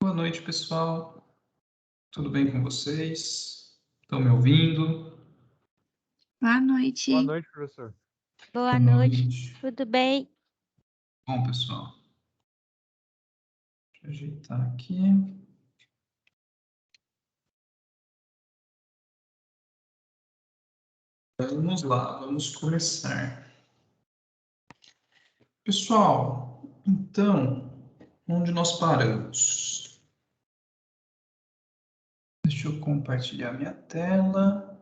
Boa noite, pessoal. Tudo bem com vocês? Estão me ouvindo? Boa noite. Boa noite, professor. Boa noite. Tudo bem? Bom, pessoal. Deixa eu ajeitar aqui. Vamos lá, vamos começar. Pessoal, então, onde nós paramos? Deixa eu compartilhar minha tela.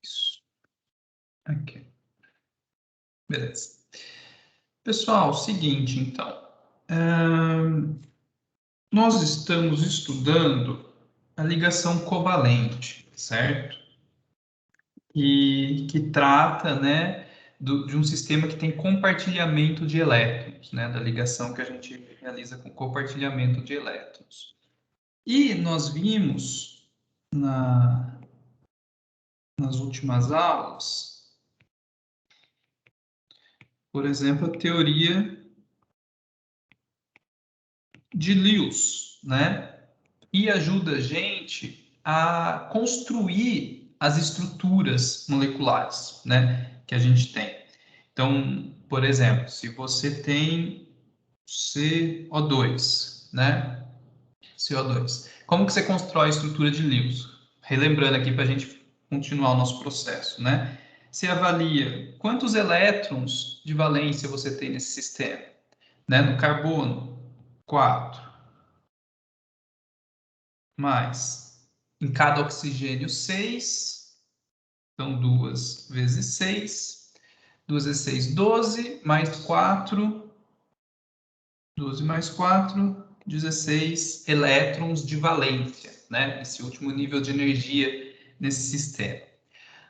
Isso. Aqui. Beleza. Pessoal, seguinte, então. Nós estamos estudando a ligação covalente, certo? E que trata, né, de um sistema que tem compartilhamento de elétrons, né, da ligação que a gente realiza com compartilhamento de elétrons. E nós vimos nas últimas aulas, por exemplo, a teoria de Lewis, né? E ajuda a gente a construir as estruturas moleculares, né, que a gente tem. Então, por exemplo, se você tem CO2, né, CO2, como que você constrói a estrutura de Lewis? Relembrando aqui para a gente continuar o nosso processo, né? Você avalia quantos elétrons de valência você tem nesse sistema, né? No carbono, 4. Mais, em cada oxigênio, 6. Então, 2 vezes 6. 2 vezes 6, 12. Mais 4. 12 mais 4, 16 elétrons de valência, né? Esse último nível de energia nesse sistema.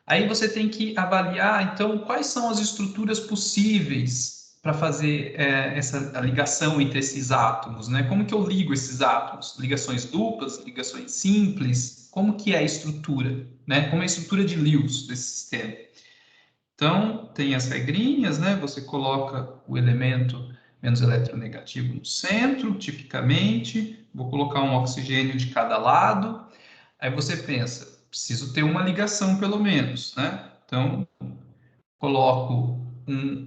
Aí você tem que avaliar, então, quais são as estruturas possíveis para fazer essa ligação entre esses átomos, né? Como que eu ligo esses átomos? Ligações duplas, ligações simples? Como que é a estrutura, né? Como é a estrutura de Lewis desse sistema? Então, tem as regrinhas, né? Você coloca o elemento menos eletronegativo no centro, tipicamente. Vou colocar um oxigênio de cada lado. Aí você pensa, preciso ter uma ligação pelo menos, né? Então, coloco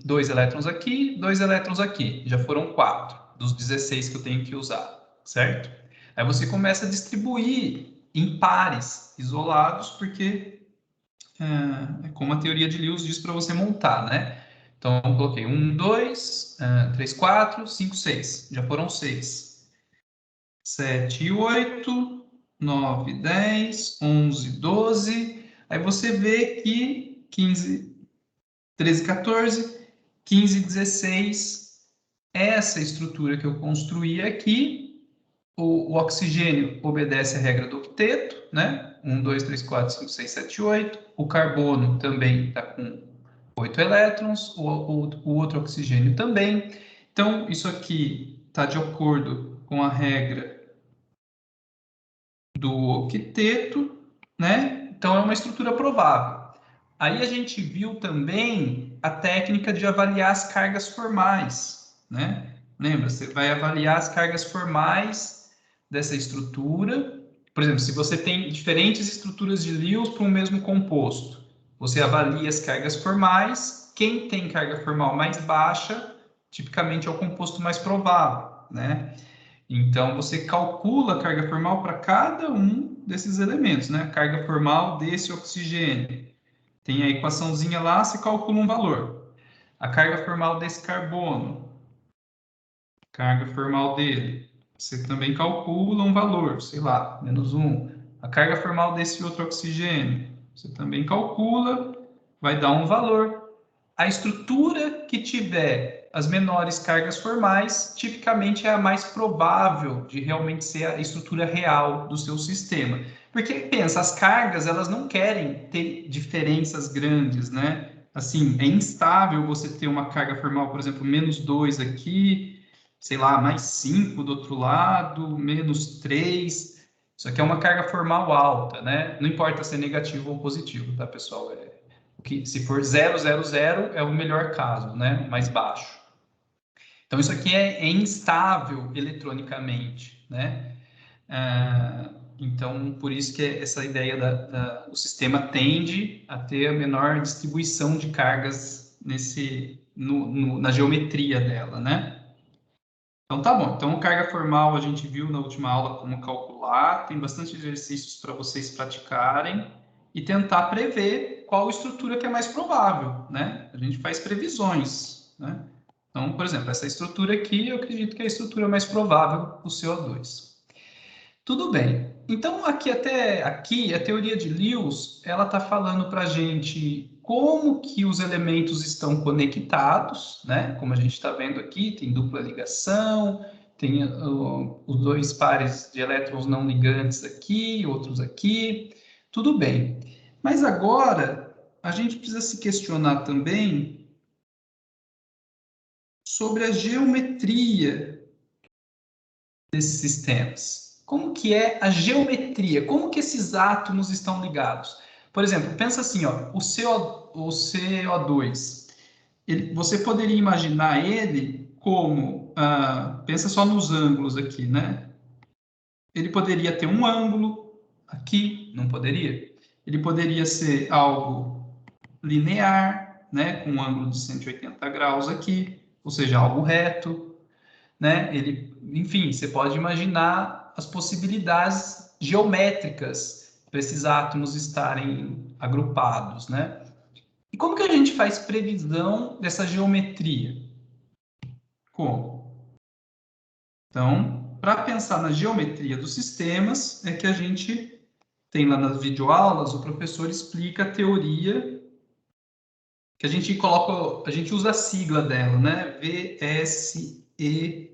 2 elétrons aqui, 2 elétrons aqui. Já foram 4 dos 16 que eu tenho que usar, certo? Aí você começa a distribuir em pares isolados, porque é como a teoria de Lewis diz para você montar, né? Então, eu coloquei 1, 2, 3, 4, 5, 6. Já foram 6. 7, 8, 9, 10, 11, 12. Aí você vê que 15, 13, 14, 15, 16. Essa estrutura que eu construí aqui, o oxigênio obedece a regra do octeto, né? 1, 2, 3, 4, 5, 6, 7, 8. O carbono também está com 8 elétrons, o outro oxigênio também. Então, isso aqui está de acordo com a regra do octeto, né? Então, é uma estrutura provável. Aí a gente viu também a técnica de avaliar as cargas formais, né? Lembra, você vai avaliar as cargas formais dessa estrutura. Por exemplo, se você tem diferentes estruturas de Lewis para um mesmo composto, você avalia as cargas formais. Quem tem carga formal mais baixa, tipicamente é o composto mais provável, né? Então, você calcula a carga formal para cada um desses elementos, né? A carga formal desse oxigênio. Tem a equaçãozinha lá, você calcula um valor. A carga formal desse carbono, carga formal dele, você também calcula um valor, sei lá, -1. A carga formal desse outro oxigênio, você também calcula, vai dar um valor. A estrutura que tiver as menores cargas formais, tipicamente é a mais provável de realmente ser a estrutura real do seu sistema. Porque, pensa, as cargas, elas não querem ter diferenças grandes, né? Assim, é instável você ter uma carga formal, por exemplo, -2 aqui, sei lá, mais 5 do outro lado, -3. Isso aqui é uma carga formal alta, né? Não importa se é negativo ou positivo, tá, pessoal? Se for 0, 0, 0, é o melhor caso, né? Mais baixo. Então, isso aqui é instável eletronicamente, né? Então, por isso que essa ideia o sistema tende a ter a menor distribuição de cargas na geometria dela, né? Então, tá bom. Então, carga formal a gente viu na última aula como calcular. Tem bastante exercícios para vocês praticarem e tentar prever qual estrutura que é mais provável, né? A gente faz previsões, né? Então, por exemplo, essa estrutura aqui, eu acredito que é a estrutura mais provável do CO2. Tudo bem. Então, até aqui, a teoria de Lewis, ela está falando para a gente como que os elementos estão conectados, né? Como a gente está vendo aqui, tem dupla ligação, tem os dois pares de elétrons não ligantes aqui, outros aqui, tudo bem. Mas agora, a gente precisa se questionar também sobre a geometria desses sistemas. Como que é a geometria? Como que esses átomos estão ligados? Por exemplo, pensa assim, ó, o CO2, você poderia imaginar ele como, pensa só nos ângulos aqui, né? Ele poderia ter um ângulo aqui, não poderia? Ele poderia ser algo linear, né, com um ângulo de 180 graus aqui, ou seja, algo reto, né? Enfim, você pode imaginar as possibilidades geométricas para esses átomos estarem agrupados, né? E como que a gente faz previsão dessa geometria? Como? Então, para pensar na geometria dos sistemas, é que a gente tem lá nas videoaulas, o professor explica a teoria que a gente usa a sigla dela, né? VSEPR.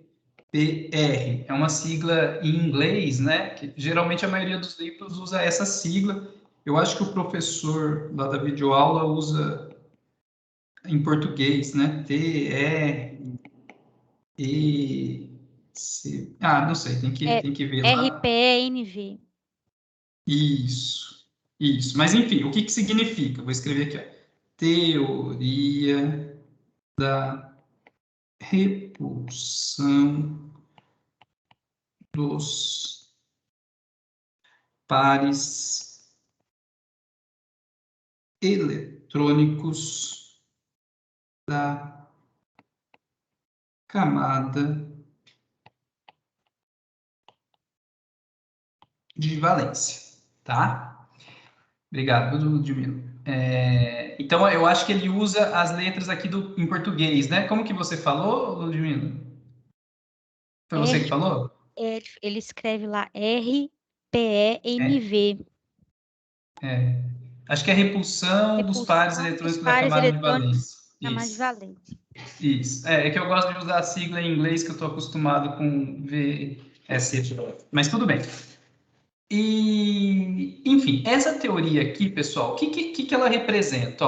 É uma sigla em inglês, né? Que geralmente a maioria dos livros usa essa sigla. Eu acho que o professor lá da videoaula usa em português, né? T-E-E-C. Não sei, tem que ver lá. RPNV. Isso. Mas, enfim, o que significa? Vou escrever aqui, ó. Teoria da repulsão dos pares eletrônicos da camada de valência, tá? Obrigado, Ludmila. Então, eu acho que ele usa as letras aqui em português, né? Como que você falou, Ludmila? Foi você que falou? Ele escreve lá RPENV. Acho que é repulsão dos pares eletrônicos da camada de valência. Camada de valência. Isso. É que eu gosto de usar a sigla em inglês, que eu estou acostumado com VSE. Mas tudo bem. E, enfim, essa teoria aqui, pessoal, o que ela representa?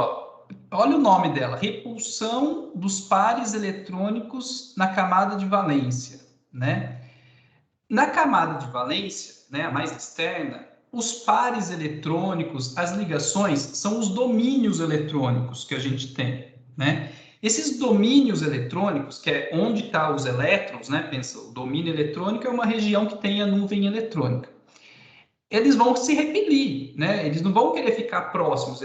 Olha o nome dela, repulsão dos pares eletrônicos na camada de valência, né? Na camada de valência, né, a mais externa, os pares eletrônicos, as ligações, são os domínios eletrônicos que a gente tem, né? Esses domínios eletrônicos, que é onde estão os elétrons, né? Pensa, o domínio eletrônico é uma região que tem a nuvem eletrônica. Eles vão se repelir, né? Eles não vão querer ficar próximos,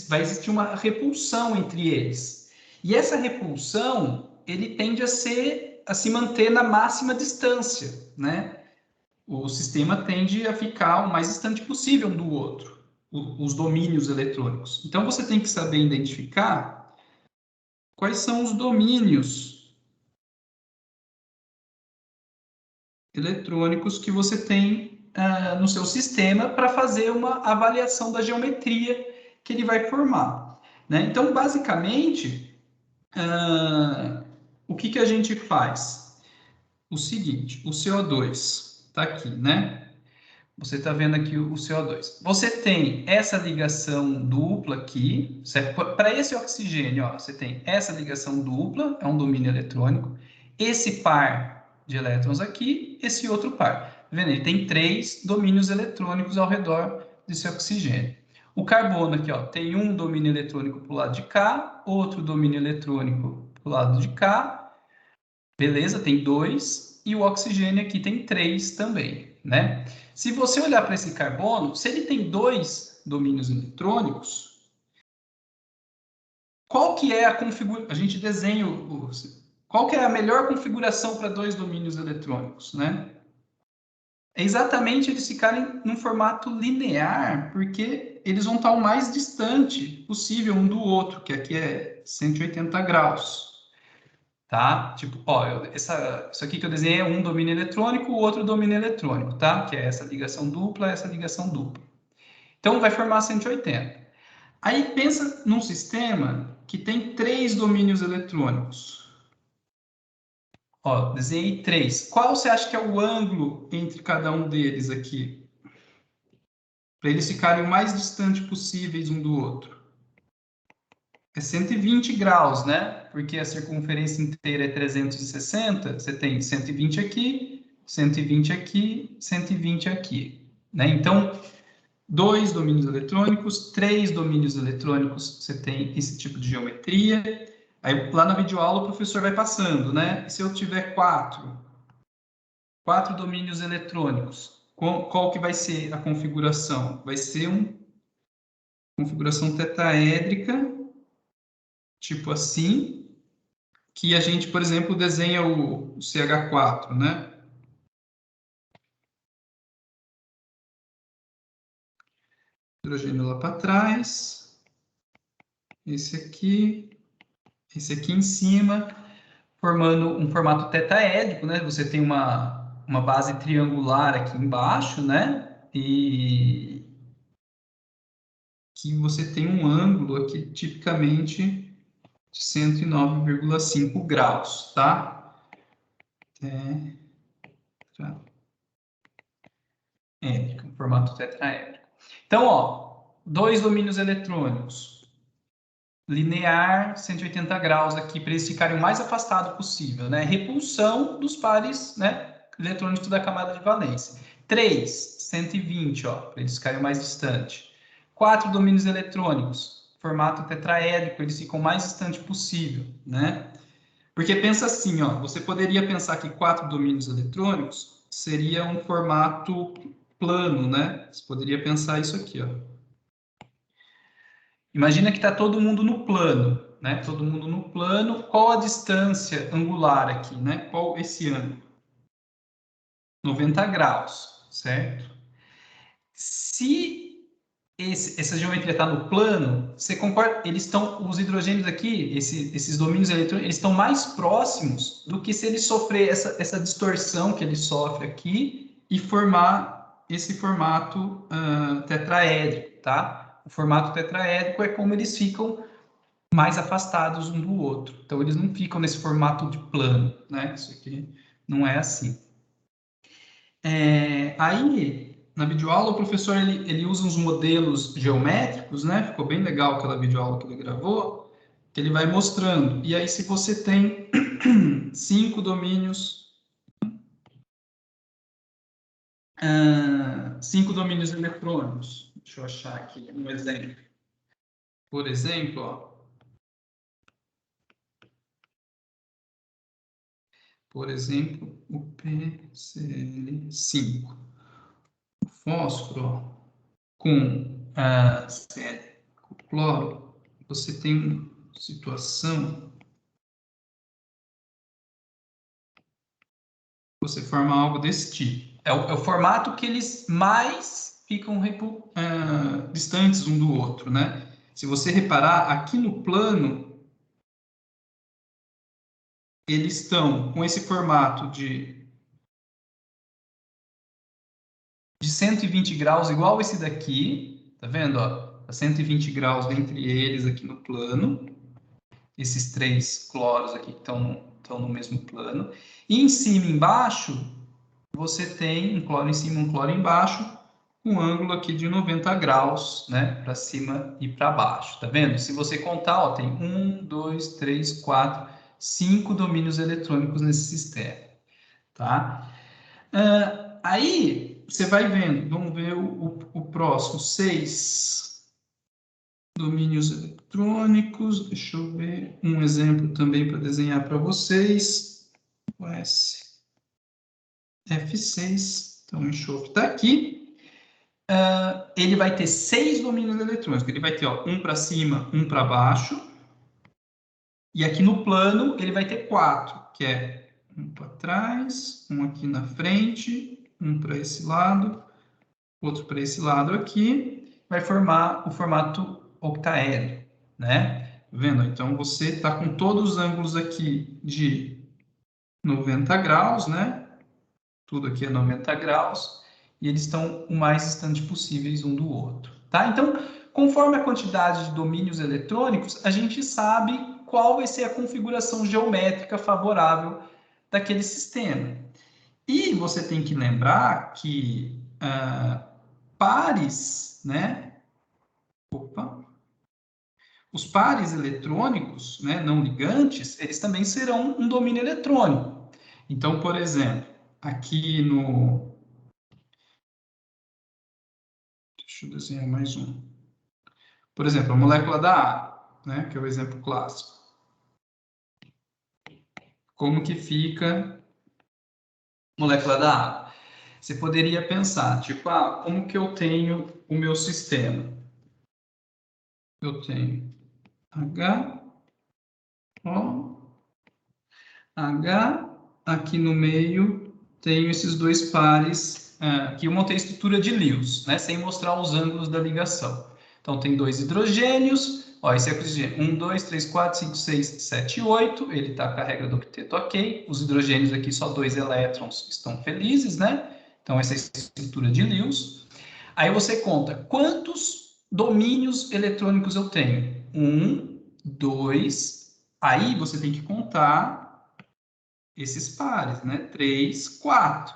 vai existir uma repulsão entre eles. E essa repulsão, ele tende a se manter na máxima distância, né? O sistema tende a ficar o mais distante possível um do outro, os domínios eletrônicos. Então, você tem que saber identificar quais são os domínios eletrônicos que você tem no seu sistema para fazer uma avaliação da geometria que ele vai formar, né? Então, basicamente, o que a gente faz? O seguinte, o CO2 está aqui, né? Você está vendo aqui o CO2. Você tem essa ligação dupla aqui. Para esse oxigênio, você tem essa ligação dupla, é um domínio eletrônico. Esse par de elétrons aqui, esse outro par. vendo? Ele tem 3 domínios eletrônicos ao redor desse oxigênio. O carbono aqui, ó, tem um domínio eletrônico para o lado de cá, outro domínio eletrônico para o lado de cá. Beleza? Tem 2. E o oxigênio aqui tem 3 também, né? Se você olhar para esse carbono, se ele tem 2 domínios eletrônicos, qual que é a configuração? A gente desenha qual que é a melhor configuração para 2 domínios eletrônicos, né? É exatamente eles ficarem num formato linear, porque eles vão estar o mais distante possível um do outro, que aqui é 180 graus. Tá? Tipo, ó, isso aqui que eu desenhei é um domínio eletrônico, o outro domínio eletrônico, tá? Que é essa ligação dupla, essa ligação dupla. Então, vai formar 180. Aí, pensa num sistema que tem 3 domínios eletrônicos. Ó, desenhei 3. Qual você acha que é o ângulo entre cada um deles aqui? Para eles ficarem o mais distantes possíveis um do outro. É 120 graus, né? Porque a circunferência inteira é 360, você tem 120 aqui, 120 aqui, 120 aqui, né? Então, 2 domínios eletrônicos, 3 domínios eletrônicos, você tem esse tipo de geometria. Aí, lá na videoaula, o professor vai passando, né? E se eu tiver 4 domínios eletrônicos, qual que vai ser a configuração? Vai ser uma configuração tetraédrica, tipo assim, que a gente, por exemplo, desenha o CH4, né? Hidrogênio lá para trás, esse aqui em cima, formando um formato tetraédrico, né? Você tem uma base triangular aqui embaixo, né? E que você tem um ângulo aqui, tipicamente, de 109,5 graus, tá? Um formato tetraédrico. Então, ó, 2 domínios eletrônicos. Linear, 180 graus aqui, para eles ficarem o mais afastado possível, né? Repulsão dos pares, né, eletrônicos da camada de valência. 3, 120, ó, para eles ficarem mais distante. 4 domínios eletrônicos, formato tetraédrico, eles ficam o mais distante possível, né? Porque pensa assim, ó, você poderia pensar que 4 domínios eletrônicos seria um formato plano, né? Você poderia pensar isso aqui, ó. Imagina que está todo mundo no plano, né? Todo mundo no plano. Qual a distância angular aqui, né? Qual esse ângulo? 90 graus, certo? Se essa geometria está no plano, você concorda? Eles estão, os hidrogênios aqui, esses domínios eletrônicos, eles estão mais próximos do que se ele sofrer essa distorção que ele sofre aqui e formar esse formato tetraédrico, tá? O formato tetraédrico é como eles ficam mais afastados um do outro. Então, eles não ficam nesse formato de plano, né? Isso aqui não é assim. Aí, na videoaula, o professor ele usa uns modelos geométricos, né? Ficou bem legal aquela videoaula que ele gravou, que ele vai mostrando. E aí, se você tem 5 domínios, 5 domínios eletrônicos, deixa eu achar aqui um exemplo. Por exemplo, ó, o PCl5. O fósforo, ó, com com cloro, você tem uma situação, você forma algo desse tipo. É o formato que eles mais ficam distantes um do outro, né? Se você reparar, aqui no plano, eles estão com esse formato de 120 graus, igual esse daqui, tá vendo? Ó? 120 graus entre eles aqui no plano. Esses 3 cloros aqui que estão no mesmo plano. E em cima e embaixo, você tem um cloro em cima e um cloro embaixo, um ângulo aqui de 90 graus, né? Para cima e para baixo. Tá vendo? Se você contar, ó, tem 1, 2, 3, 4, 5 domínios eletrônicos nesse sistema. Tá? Aí, você vai vendo, vamos ver o próximo, 6 domínios eletrônicos. Deixa eu ver um exemplo também para desenhar para vocês. O F6, então o enxofre está aqui. Ele vai ter 6 domínios eletrônicos. Ele vai ter um para cima, um para baixo. E aqui no plano, ele vai ter 4, que é um para trás, um aqui na frente, um para esse lado, outro para esse lado aqui. Vai formar o formato octaedro, né? Vendo? Então, você está com todos os ângulos aqui de 90 graus, né? Tudo aqui é 90 graus. E eles estão o mais distante possíveis um do outro, tá? Então, conforme a quantidade de domínios eletrônicos, a gente sabe qual vai ser a configuração geométrica favorável daquele sistema. E você tem que lembrar que pares, né? Os pares eletrônicos, né, não ligantes, eles também serão um domínio eletrônico. Então, por exemplo, aqui no... Deixa eu desenhar mais um. Por exemplo, a molécula da água, né, que é o exemplo clássico. Como que fica a molécula da água? Você poderia pensar, tipo, como que eu tenho o meu sistema? Eu tenho H, O, H, aqui no meio tenho esses dois pares, aqui eu montei a estrutura de Lewis, né, sem mostrar os ângulos da ligação. Então, tem 2 hidrogênios, esse é o oxigênio, 1, 2, 3, 4, 5, 6, 7, 8, ele está com a regra do octeto ok, os hidrogênios aqui, só 2 elétrons estão felizes, né? Então, essa é a estrutura de Lewis. Aí você conta quantos domínios eletrônicos eu tenho. 1, 2, aí você tem que contar esses pares, né? 3, 4.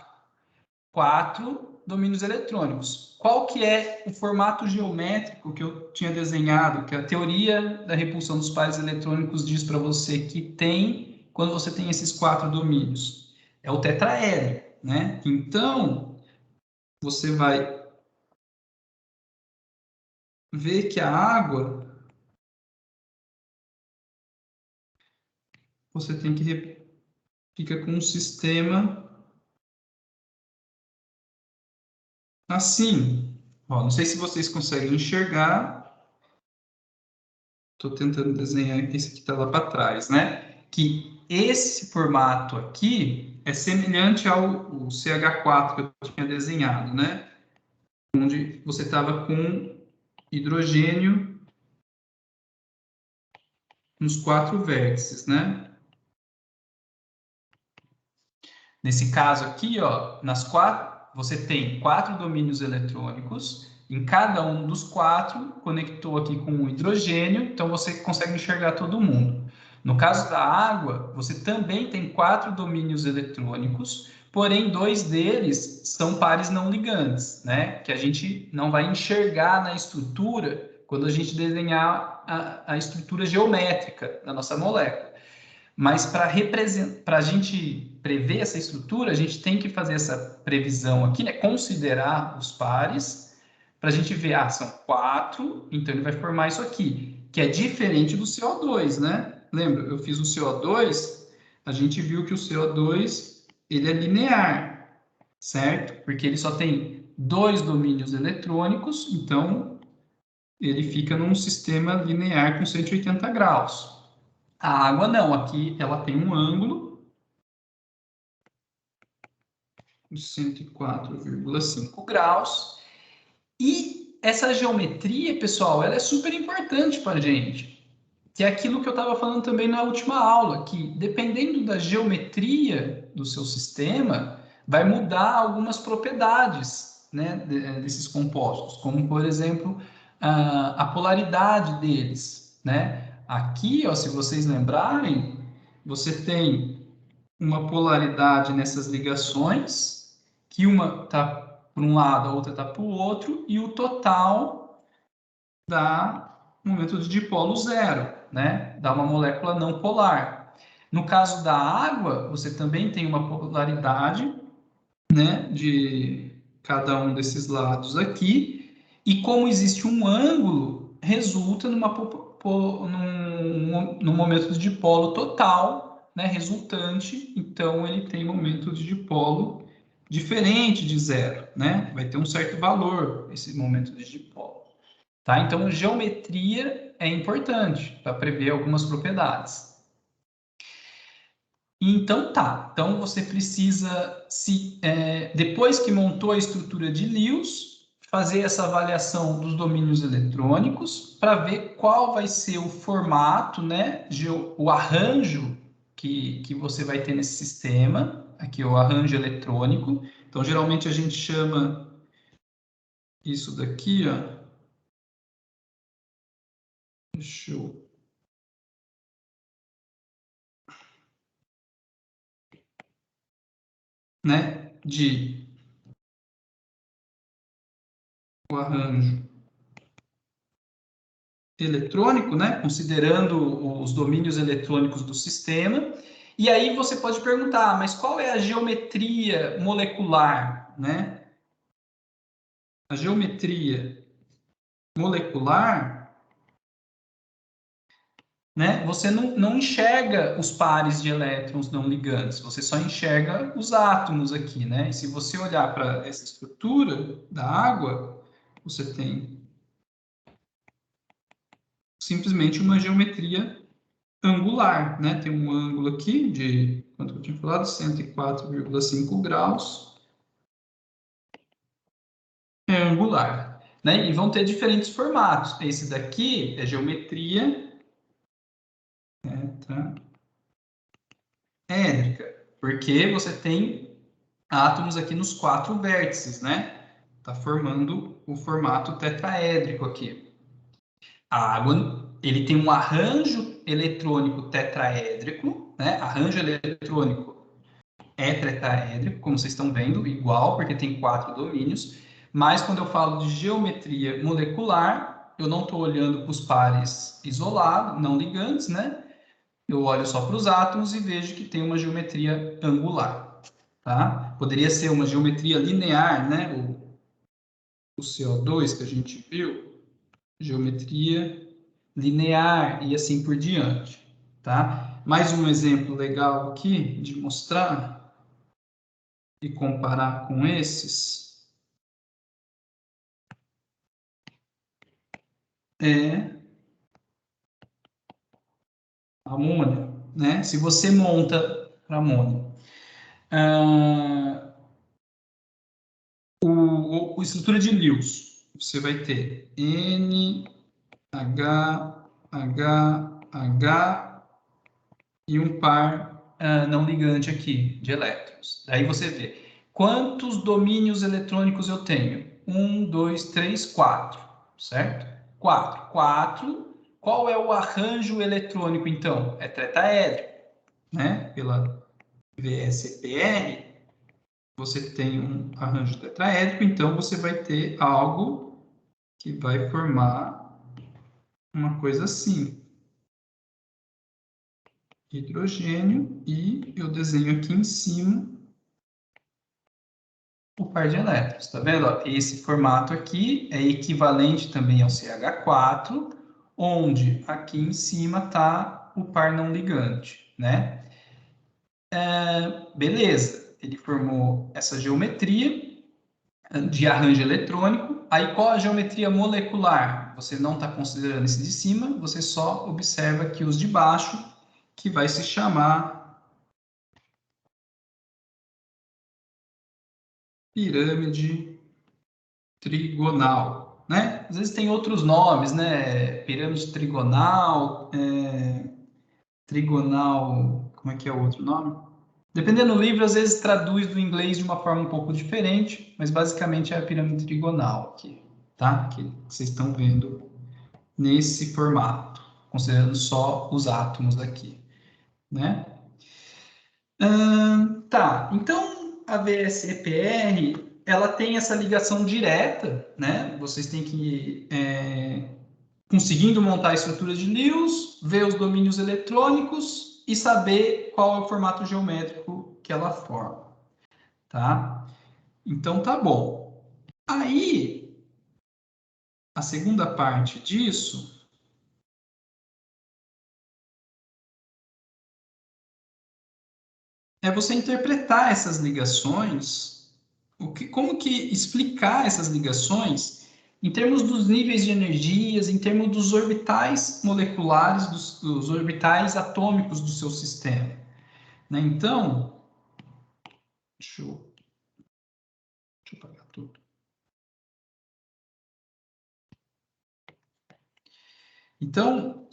4 domínios eletrônicos. Qual que é o formato geométrico que eu tinha desenhado, que a teoria da repulsão dos pares eletrônicos diz para você que tem quando você tem esses 4 domínios? É o tetraedro, né? Então, você vai ver que a água, você tem que fica com um sistema assim. Não sei se vocês conseguem enxergar. Estou tentando desenhar esse que está lá para trás, né? Que esse formato aqui é semelhante ao CH4 que eu tinha desenhado, né? Onde você estava com hidrogênio nos 4 vértices, né? Nesse caso aqui, você tem 4 domínios eletrônicos. Em cada um dos 4, conectou aqui com o hidrogênio, então você consegue enxergar todo mundo. No caso da água, você também tem 4 domínios eletrônicos, porém 2 deles são pares não ligantes, né? Que a gente não vai enxergar na estrutura quando a gente desenhar a estrutura geométrica da nossa molécula. Mas para a gente prever essa estrutura, a gente tem que fazer essa previsão aqui, né? Considerar os pares, para a gente ver, são 4, então ele vai formar isso aqui, que é diferente do CO2, né? Lembra, eu fiz o CO2, a gente viu que o CO2 ele é linear, certo? Porque ele só tem 2 domínios eletrônicos, então ele fica num sistema linear com 180 graus. A água não, aqui ela tem um ângulo de 104,5 graus. E essa geometria, pessoal, ela é super importante para a gente. Que é aquilo que eu estava falando também na última aula, que dependendo da geometria do seu sistema, vai mudar algumas propriedades, né, desses compostos, como, por exemplo, a polaridade deles, né? Aqui, se vocês lembrarem, você tem uma polaridade nessas ligações, que uma está para um lado, a outra está para o outro, e o total dá um momento de dipolo zero, né? Dá uma molécula não polar. No caso da água, você também tem uma polaridade né, de cada um desses lados aqui, e como existe um ângulo, resulta num momento de dipolo total, né, resultante, então ele tem momento de dipolo diferente de zero, né? Vai ter um certo valor esse momento de dipolo, tá? Então, geometria é importante para prever algumas propriedades. Então tá, então você precisa, depois que montou a estrutura de Lewis, fazer essa avaliação dos domínios eletrônicos para ver qual vai ser o formato, né, o arranjo que você vai ter nesse sistema, aqui o arranjo eletrônico. Então, geralmente a gente chama isso daqui, ó. Deixa eu... né, de o arranjo eletrônico, né, considerando os domínios eletrônicos do sistema. E aí você pode perguntar, mas qual é a geometria molecular, né? A geometria molecular, né? Você não enxerga os pares de elétrons não ligantes, você só enxerga os átomos aqui, né? E se você olhar para essa estrutura da água, você tem simplesmente uma geometria angular, né? Tem um ângulo aqui de, quanto eu tinha falado, 104,5 graus. É angular, né? E vão ter diferentes formatos. Esse daqui é geometria tetraédrica, porque você tem átomos aqui nos 4 vértices, né? Tá formando o formato tetraédrico aqui. A água, ele tem um arranjo eletrônico tetraédrico, né? Arranjo eletrônico é tetraédrico, como vocês estão vendo, igual, porque tem 4 domínios. Mas quando eu falo de geometria molecular, eu não estou olhando para os pares isolados, não ligantes, né? Eu olho só para os átomos e vejo que tem uma geometria angular, tá? Poderia ser uma geometria linear, né? O CO2 que a gente viu, geometria linear e assim por diante, tá? Mais um exemplo legal aqui de mostrar e comparar com esses é amônia, né? Se você monta para amônia, a estrutura de Lewis, você vai ter N, H, H, H e um par não ligante aqui de elétrons. Daí você vê quantos domínios eletrônicos eu tenho. 1, 2, 3, 4, certo? 4. 4. Qual é o arranjo eletrônico, então? É tetraédrico, né? Pela VSEPR, você tem um arranjo tetraédrico, então você vai ter algo que vai formar uma coisa assim. Hidrogênio, e eu desenho aqui em cima o par de elétrons, tá vendo? Ó, esse formato aqui é equivalente também ao CH4, onde aqui em cima está o par não ligante, né? Beleza, ele formou essa geometria de arranjo eletrônico. Aí qual a geometria molecular? Você não está considerando esse de cima, você só observa aqui os de baixo, que vai se chamar pirâmide trigonal, né? Às vezes tem outros nomes, né? Pirâmide trigonal, trigonal, como é que é o outro nome? Dependendo do livro, às vezes traduz do inglês de uma forma um pouco diferente, mas basicamente é a pirâmide trigonal aqui, tá? Que vocês estão vendo nesse formato, considerando só os átomos daqui, né? Tá, então a VSEPR ela tem essa ligação direta, né? Vocês têm que conseguindo montar a estrutura de Lewis, ver os domínios eletrônicos e saber qual é o formato geométrico que ela forma, tá? Então, tá bom. Aí, a segunda parte disso é você interpretar essas ligações, como que explicar essas ligações em termos dos níveis de energias, em termos dos orbitais moleculares, dos orbitais atômicos do seu sistema, né? Então, deixa eu apagar tudo. Então,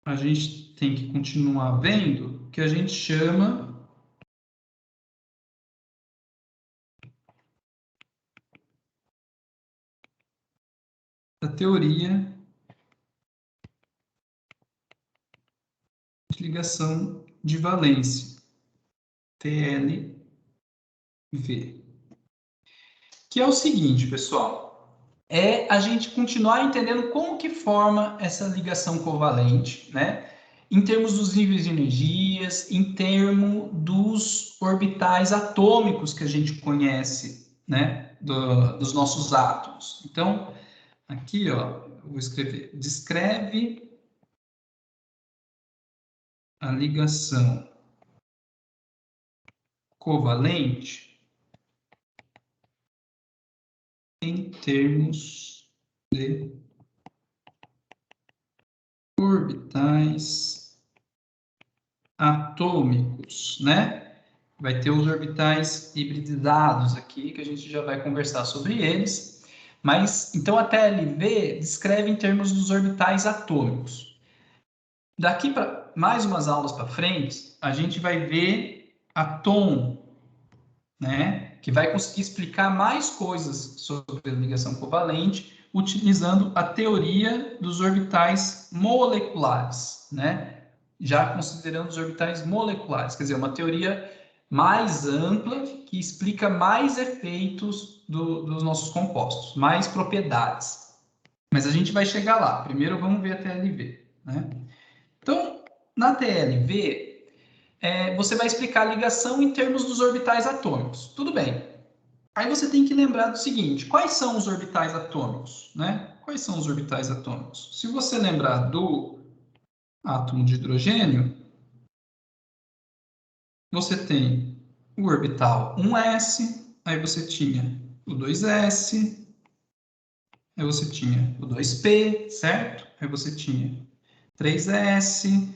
a gente tem que continuar vendo o que a gente chama da teoria de ligação de valência, TLV. Que é o seguinte, pessoal, é a gente continuar entendendo como que forma essa ligação covalente, né? Em termos dos níveis de energias, em termos dos orbitais atômicos que a gente conhece, né? Dos nossos átomos. Então, aqui, ó, eu vou escrever, descreve a ligação covalente em termos de orbitais atômicos, né? Vai ter os orbitais hibridizados aqui, que a gente já vai conversar sobre eles. Mas, então, a TLV descreve em termos dos orbitais atômicos. Daqui para mais umas aulas para frente, a gente vai ver a TOM, né? Que vai conseguir explicar mais coisas sobre a ligação covalente, utilizando a teoria dos orbitais moleculares, né? Já considerando os orbitais moleculares, quer dizer, uma teoria mais ampla que explica mais efeitos dos nossos compostos, mais propriedades. Mas a gente vai chegar lá. Primeiro vamos ver a TLV, né? Então, na TLV, você vai explicar a ligação em termos dos orbitais atômicos. Tudo bem. Aí você tem que lembrar do seguinte, quais são os orbitais atômicos, né? Quais são os orbitais atômicos? Se você lembrar do átomo de hidrogênio, você tem o orbital 1s, aí você tinha o 2s, aí você tinha o 2p, certo? Aí você tinha 3s,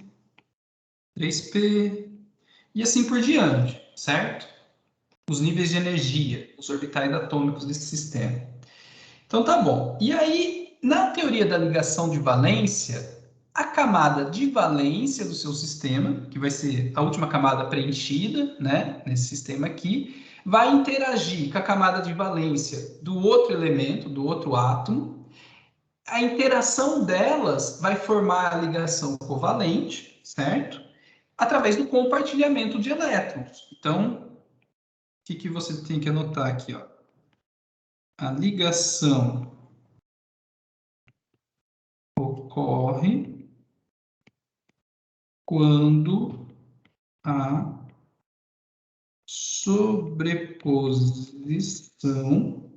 3p, e assim por diante, certo? Os níveis de energia, os orbitais atômicos desse sistema. Então tá bom. E aí, na teoria da ligação de valência, a camada de valência do seu sistema, que vai ser a última camada preenchida, né, nesse sistema aqui, vai interagir com a camada de valência do outro elemento, do outro átomo. A interação delas vai formar a ligação covalente, certo? Através do compartilhamento de elétrons. Então, o que você tem que anotar aqui, ó? A ligação ocorre quando a sobreposição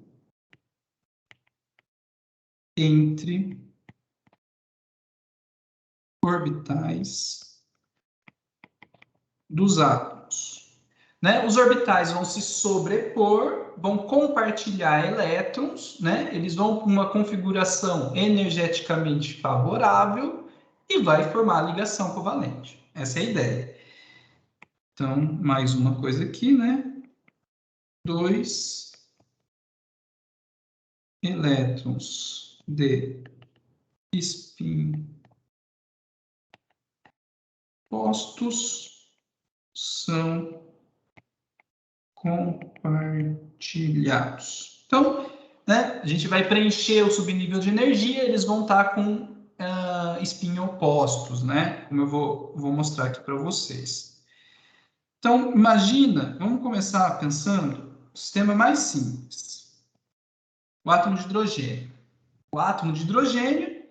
entre orbitais dos átomos. Né? Os orbitais vão se sobrepor, vão compartilhar elétrons, né? Eles vão para uma configuração energeticamente favorável e vai formar a ligação covalente. Essa é a ideia. Então, mais uma coisa aqui, né? 2 elétrons de spin postos são compartilhados. Então, né, a gente vai preencher o subnível de energia, eles vão estar com spin opostos, né? Como eu vou mostrar aqui para vocês. Então, imagina, vamos começar pensando o sistema mais simples. O átomo de hidrogênio. O átomo de hidrogênio,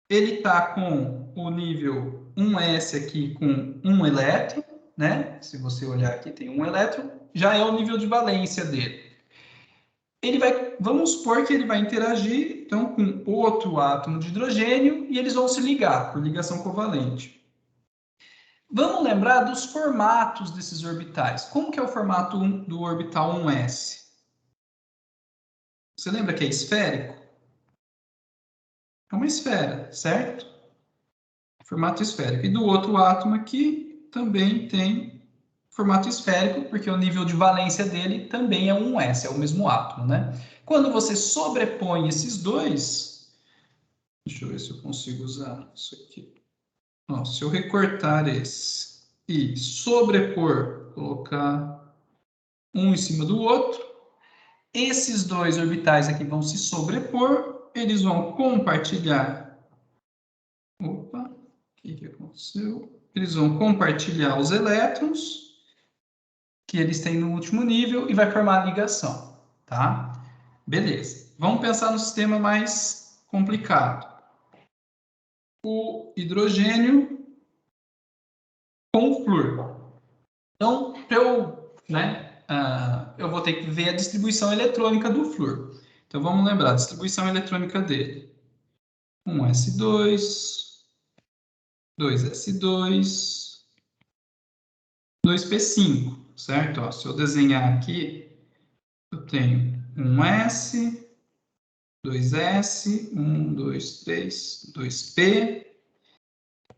ele está com o nível 1s aqui com 1 elétron, né? Se você olhar aqui, tem um elétron, já é o nível de valência dele. Vamos supor que ele vai interagir, então, com outro átomo de hidrogênio e eles vão se ligar por ligação covalente. Vamos lembrar dos formatos desses orbitais. Como que é o formato do orbital 1s? Você lembra que é esférico? É uma esfera, certo? Formato esférico. E do outro átomo aqui também tem formato esférico, porque o nível de valência dele também é 1s, é o mesmo átomo, né? Quando você sobrepõe esses dois, deixa eu ver se eu consigo usar isso aqui. Ó, se eu recortar esse e sobrepor, colocar um em cima do outro, esses dois orbitais aqui vão se sobrepor, eles vão compartilhar. Opa, o que aconteceu? Eles vão compartilhar os elétrons que eles têm no último nível e vai formar a ligação, tá? Beleza. Vamos pensar no sistema mais complicado. O hidrogênio com o flúor. Então, eu vou ter que ver a distribuição eletrônica do flúor. Então, vamos lembrar a distribuição eletrônica dele. 1s2, 2s2, 2p5, certo? Ó, se eu desenhar aqui, eu tenho 1s, 2s, 1, 2, 3, 2p.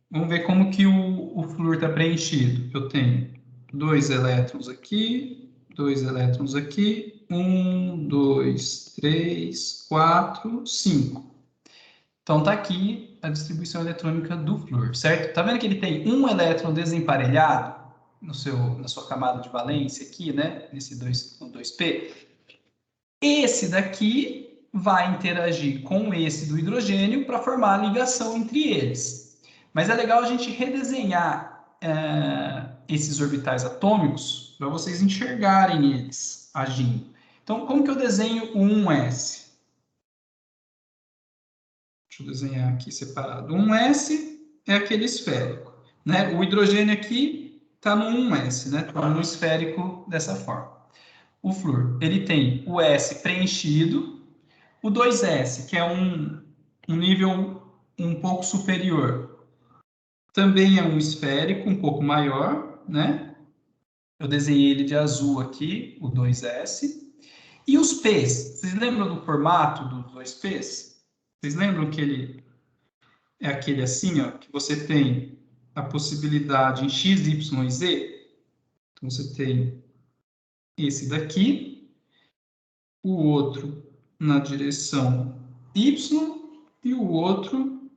Vamos ver como que o flúor está preenchido. Eu tenho 2 elétrons aqui, 2 elétrons aqui, 1, 2, 3, 4, 5. Então, está aqui a distribuição eletrônica do flúor, certo? Está vendo que ele tem um elétron desemparelhado na sua camada de valência aqui, né? Nesse 2p. Esse daqui vai interagir com esse do hidrogênio para formar a ligação entre eles. Mas é legal a gente redesenhar esses orbitais atômicos para vocês enxergarem eles agindo. Então, como que eu desenho o 1s? Deixa eu desenhar aqui separado. O 1s é aquele esférico, né? O hidrogênio aqui está no 1s, né? Está no esférico dessa forma. O flúor, ele tem o S preenchido, o 2s, que é um nível um pouco superior, também é um esférico um pouco maior, né? Eu desenhei ele de azul aqui, o 2s. E os P's, vocês lembram do formato dos 2P's? Vocês lembram que ele é aquele assim, ó, que você tem a possibilidade em x, y e z? Então, você tem esse daqui, o outro na direção y e o outro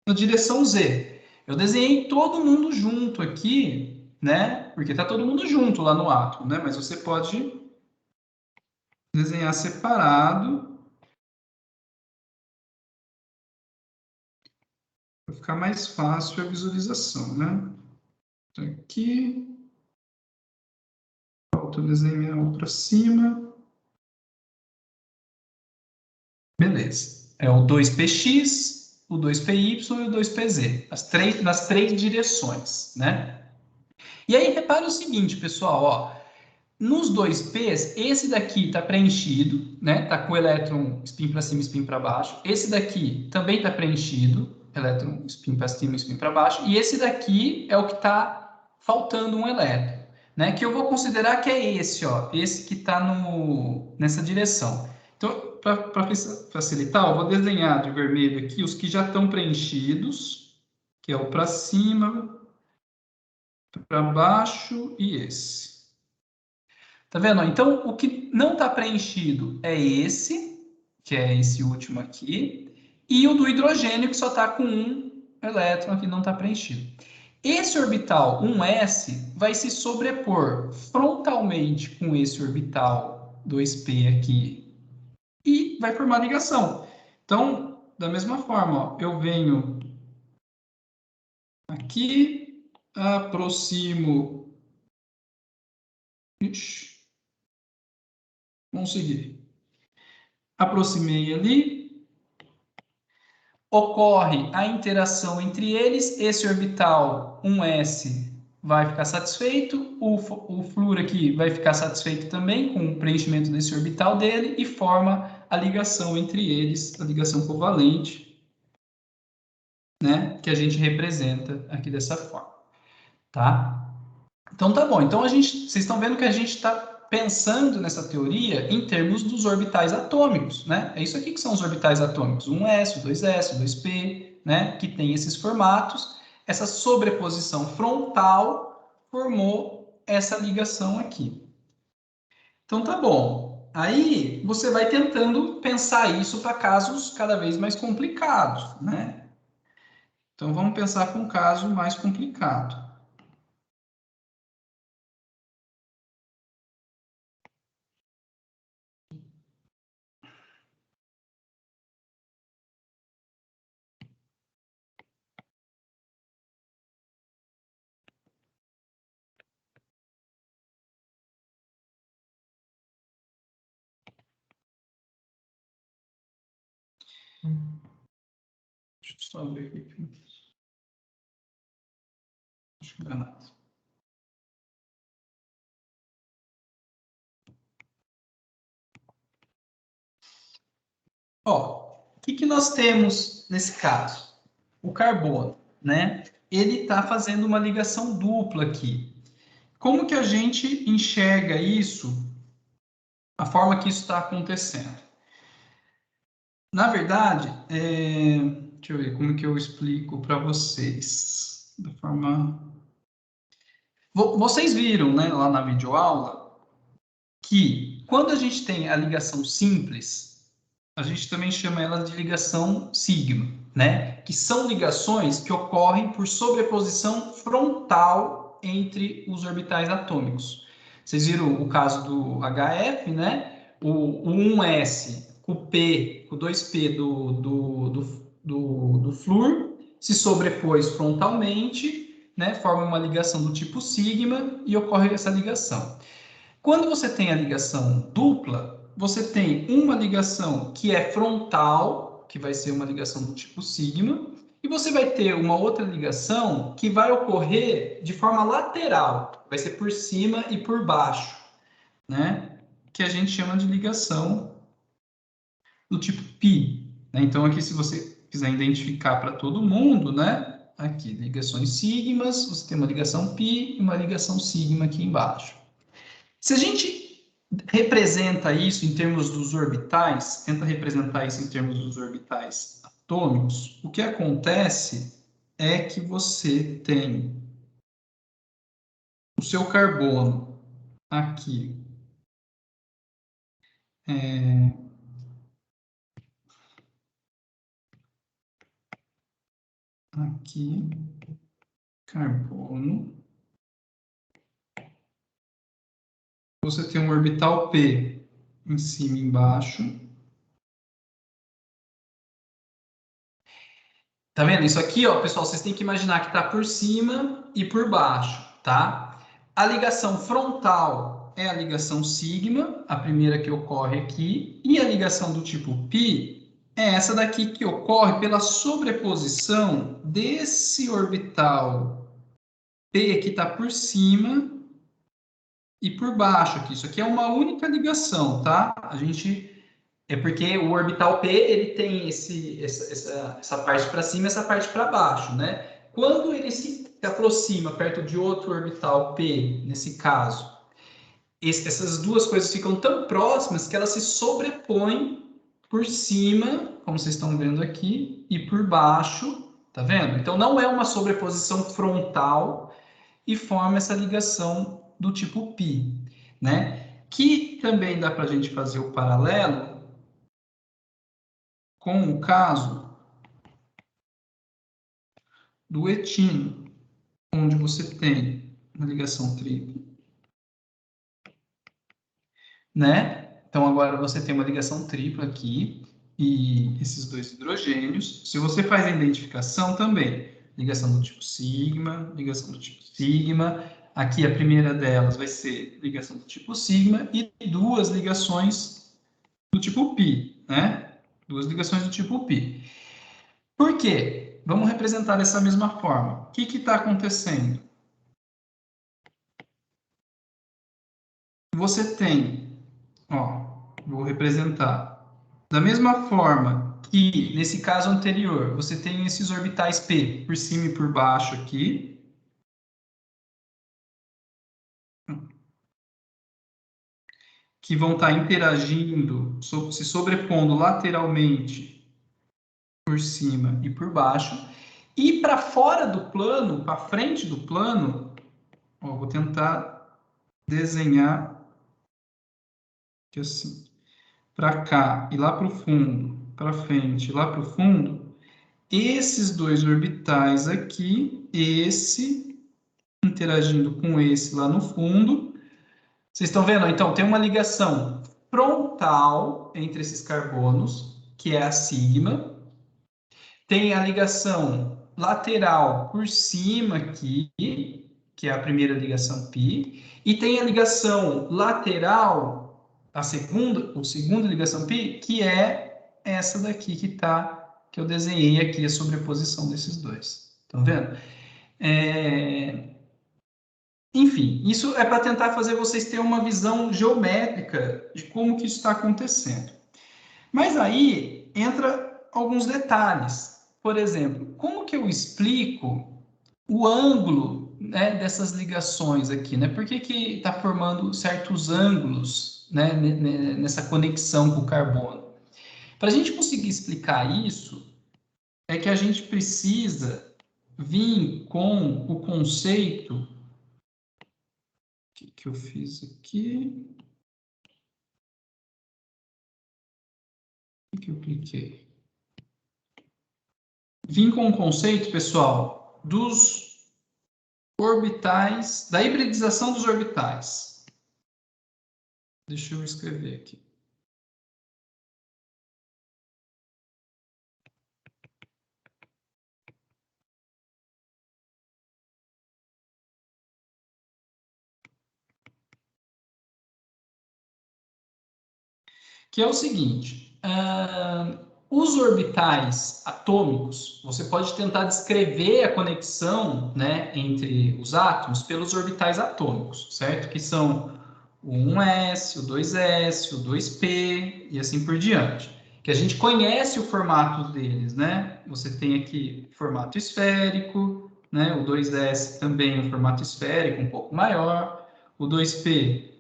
na direção z. Eu desenhei todo mundo junto aqui, né? Porque tá todo mundo junto lá no átomo, né? Mas você pode desenhar separado para ficar mais fácil a visualização, né? Então, aqui, falta desenhar o para cima. Beleza. É o 2px, o 2py e o 2pz. Nas três direções, né? E aí, repara o seguinte, pessoal, ó. Nos 2p's, esse daqui está preenchido, né? Está com o elétron spin para cima e spin para baixo. Esse daqui também está preenchido, elétron spin para cima e spin para baixo. E esse daqui é o que está faltando um elétron, né? Que eu vou considerar que é esse, ó. Esse que está nessa direção. Então, para facilitar, eu vou desenhar de vermelho aqui os que já estão preenchidos, que é o para cima, para baixo e esse. Tá vendo? Então, o que não está preenchido é esse, que é esse último aqui, e o do hidrogênio, que só está com um elétron aqui, não está preenchido. Esse orbital 1s vai se sobrepor frontalmente com esse orbital 2p aqui e vai formar ligação. Então, da mesma forma, ó, eu venho aqui, aproximo. Ixi. Vamos seguir. Aproximei ali. Ocorre a interação entre eles. Esse orbital 1s vai ficar satisfeito, o flúor aqui vai ficar satisfeito também com o preenchimento desse orbital dele e forma a ligação entre eles, a ligação covalente, né, que a gente representa aqui dessa forma, tá? Então tá bom. Então vocês estão vendo que a gente está pensando nessa teoria em termos dos orbitais atômicos, né? É isso aqui que são os orbitais atômicos, 1s, 2s, 2p, né? Que tem esses formatos. Essa sobreposição frontal formou essa ligação aqui. Então tá bom. Aí você vai tentando pensar isso para casos cada vez mais complicados, né? Então vamos pensar com um caso mais complicado. Deixa eu só ver aqui. Acho que não é nada. Ó, o que nós temos nesse caso? O carbono, né? Ele está fazendo uma ligação dupla aqui. Como que a gente enxerga isso, a forma que isso está acontecendo? Na verdade, deixa eu ver como que eu explico para vocês. Da forma... Vocês viram, né, lá na videoaula, que quando a gente tem a ligação simples, a gente também chama ela de ligação sigma, né? Que são ligações que ocorrem por sobreposição frontal entre os orbitais atômicos. Vocês viram o caso do HF, né? O 1s com o P, com o 2P do flúor se sobrepôs frontalmente, né? Forma uma ligação do tipo sigma e ocorre essa ligação. Quando você tem a ligação dupla, você tem uma ligação que é frontal, que vai ser uma ligação do tipo sigma, e você vai ter uma outra ligação que vai ocorrer de forma lateral, vai ser por cima e por baixo, né? Que a gente chama de ligação do tipo π. Né? Então, aqui, se você quiser identificar para todo mundo, né? Aqui, ligações sigmas, você tem uma ligação π e uma ligação sigma aqui embaixo. Se a gente representa isso em termos dos orbitais, tenta representar isso em termos dos orbitais atômicos, o que acontece é que você tem o seu carbono aqui aqui, carbono. Você tem um orbital P em cima e embaixo. Tá vendo? Isso aqui, ó, pessoal, vocês têm que imaginar que está por cima e por baixo, tá? A ligação frontal é a ligação sigma, a primeira que ocorre aqui, e a ligação do tipo π é essa daqui que ocorre pela sobreposição desse orbital P que está por cima e por baixo aqui. Isso aqui é uma única ligação, tá? A gente é porque o orbital P ele tem essa parte para cima e essa parte para baixo, né? Quando ele se aproxima perto de outro orbital P, nesse caso, essas duas coisas ficam tão próximas que elas se sobrepõem por cima, como vocês estão vendo aqui, e por baixo, tá vendo? Então não é uma sobreposição frontal e forma essa ligação do tipo π, né? Que também dá para a gente fazer o paralelo com o caso do etino, onde você tem uma ligação tripla, né? Então, agora você tem uma ligação tripla aqui e esses dois hidrogênios. Se você faz a identificação também, ligação do tipo sigma, ligação do tipo sigma. Aqui a primeira delas vai ser ligação do tipo sigma e duas ligações do tipo π, né? Duas ligações do tipo π. Por quê? Vamos representar dessa mesma forma. O que está acontecendo? você tem, ó, vou representar, da mesma forma que nesse caso anterior, você tem esses orbitais P por cima e por baixo aqui, que vão estar interagindo, se sobrepondo lateralmente por cima e por baixo. E para fora do plano, para frente do plano, ó, vou tentar desenhar aqui assim, para cá e lá para o fundo, para frente e lá para o fundo, esses dois orbitais aqui, esse interagindo com esse lá no fundo. Vocês estão vendo? Então, tem uma ligação frontal entre esses carbonos, que é a sigma. Tem a ligação lateral por cima aqui, que é a primeira ligação π. E tem a ligação lateral, a segunda ligação π, que é essa daqui que eu desenhei aqui, a sobreposição desses dois. Estão vendo? Enfim, isso é para tentar fazer vocês terem uma visão geométrica de como que isso está acontecendo. Mas aí entra alguns detalhes. Por exemplo, como que eu explico o ângulo, né, dessas ligações aqui, né? Por que que está formando certos ângulos, né, nessa conexão com o carbono? Para a gente conseguir explicar isso, é que a gente precisa vir com o conceito que eu fiz aqui. O que eu cliquei? Vim com o conceito, pessoal, dos orbitais, da hibridização dos orbitais. Deixa eu escrever aqui. Que é o seguinte, os orbitais atômicos, você pode tentar descrever a conexão, né, entre os átomos pelos orbitais atômicos, certo? Que são o 1s, o 2s, o 2p e assim por diante. Que a gente conhece o formato deles, né? Você tem aqui formato esférico, né? O 2s também é um formato esférico, um pouco maior. O 2p,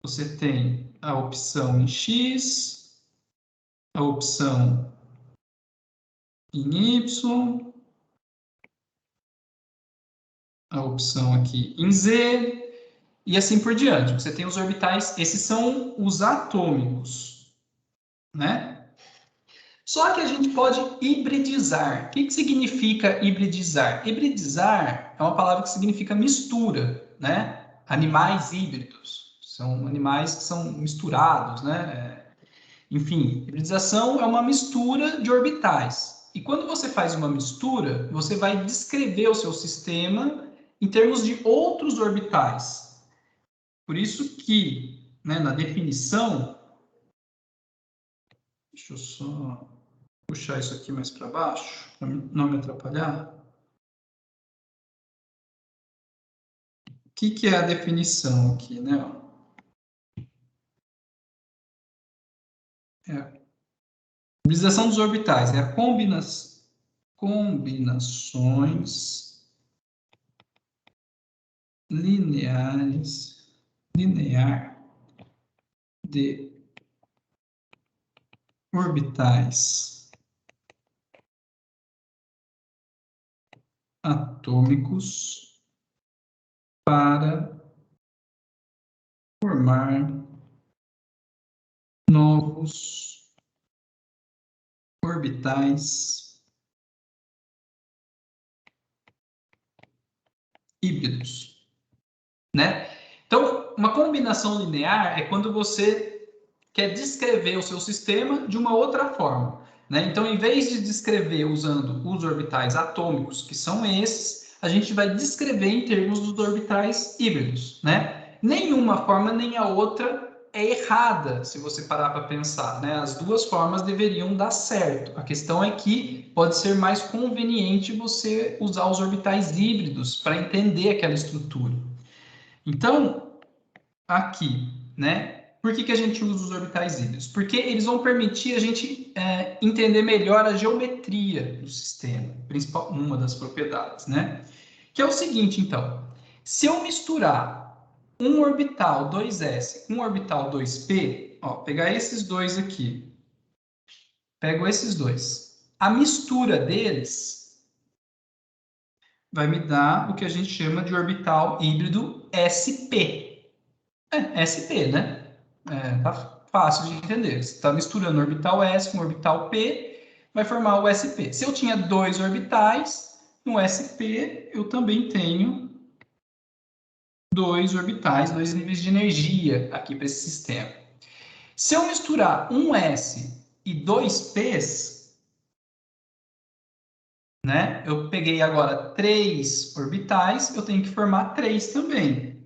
você tem a opção em X, a opção em Y, a opção aqui em Z, e assim por diante. Você tem os orbitais, esses são os atômicos, né? Só que a gente pode hibridizar. O que significa hibridizar? Hibridizar é uma palavra que significa mistura, né? Animais híbridos. São animais que são misturados, né? Enfim, hibridização é uma mistura de orbitais. E quando você faz uma mistura, você vai descrever o seu sistema em termos de outros orbitais. Por isso que, né, na definição, deixa eu só puxar isso aqui mais para baixo, para não me atrapalhar. O que é a definição aqui, né? É a hibridização dos orbitais, é a combinações linear de orbitais atômicos para formar novos orbitais híbridos, né? Então, uma combinação linear é quando você quer descrever o seu sistema de uma outra forma, né? Então, em vez de descrever usando os orbitais atômicos, que são esses, a gente vai descrever em termos dos orbitais híbridos, né? Nenhuma forma nem a outra é errada, se você parar para pensar, né? As duas formas deveriam dar certo. A questão é que pode ser mais conveniente você usar os orbitais híbridos para entender aquela estrutura. Então, aqui, né? Por que a gente usa os orbitais híbridos? Porque eles vão permitir a gente entender melhor a geometria do sistema, principal, uma das propriedades, né? Que é o seguinte, então. Se eu misturar um orbital 2s com um orbital 2p, ó, pegar esses dois aqui, pego esses dois. A mistura deles vai me dar o que a gente chama de orbital híbrido sp. SP, né? Tá fácil de entender. Você está misturando orbital S com orbital P, vai formar o SP. Se eu tinha dois orbitais, no SP eu também tenho dois orbitais, dois níveis de energia aqui para esse sistema. Se eu misturar um S e dois P's, né? Eu peguei agora três orbitais, eu tenho que formar três também.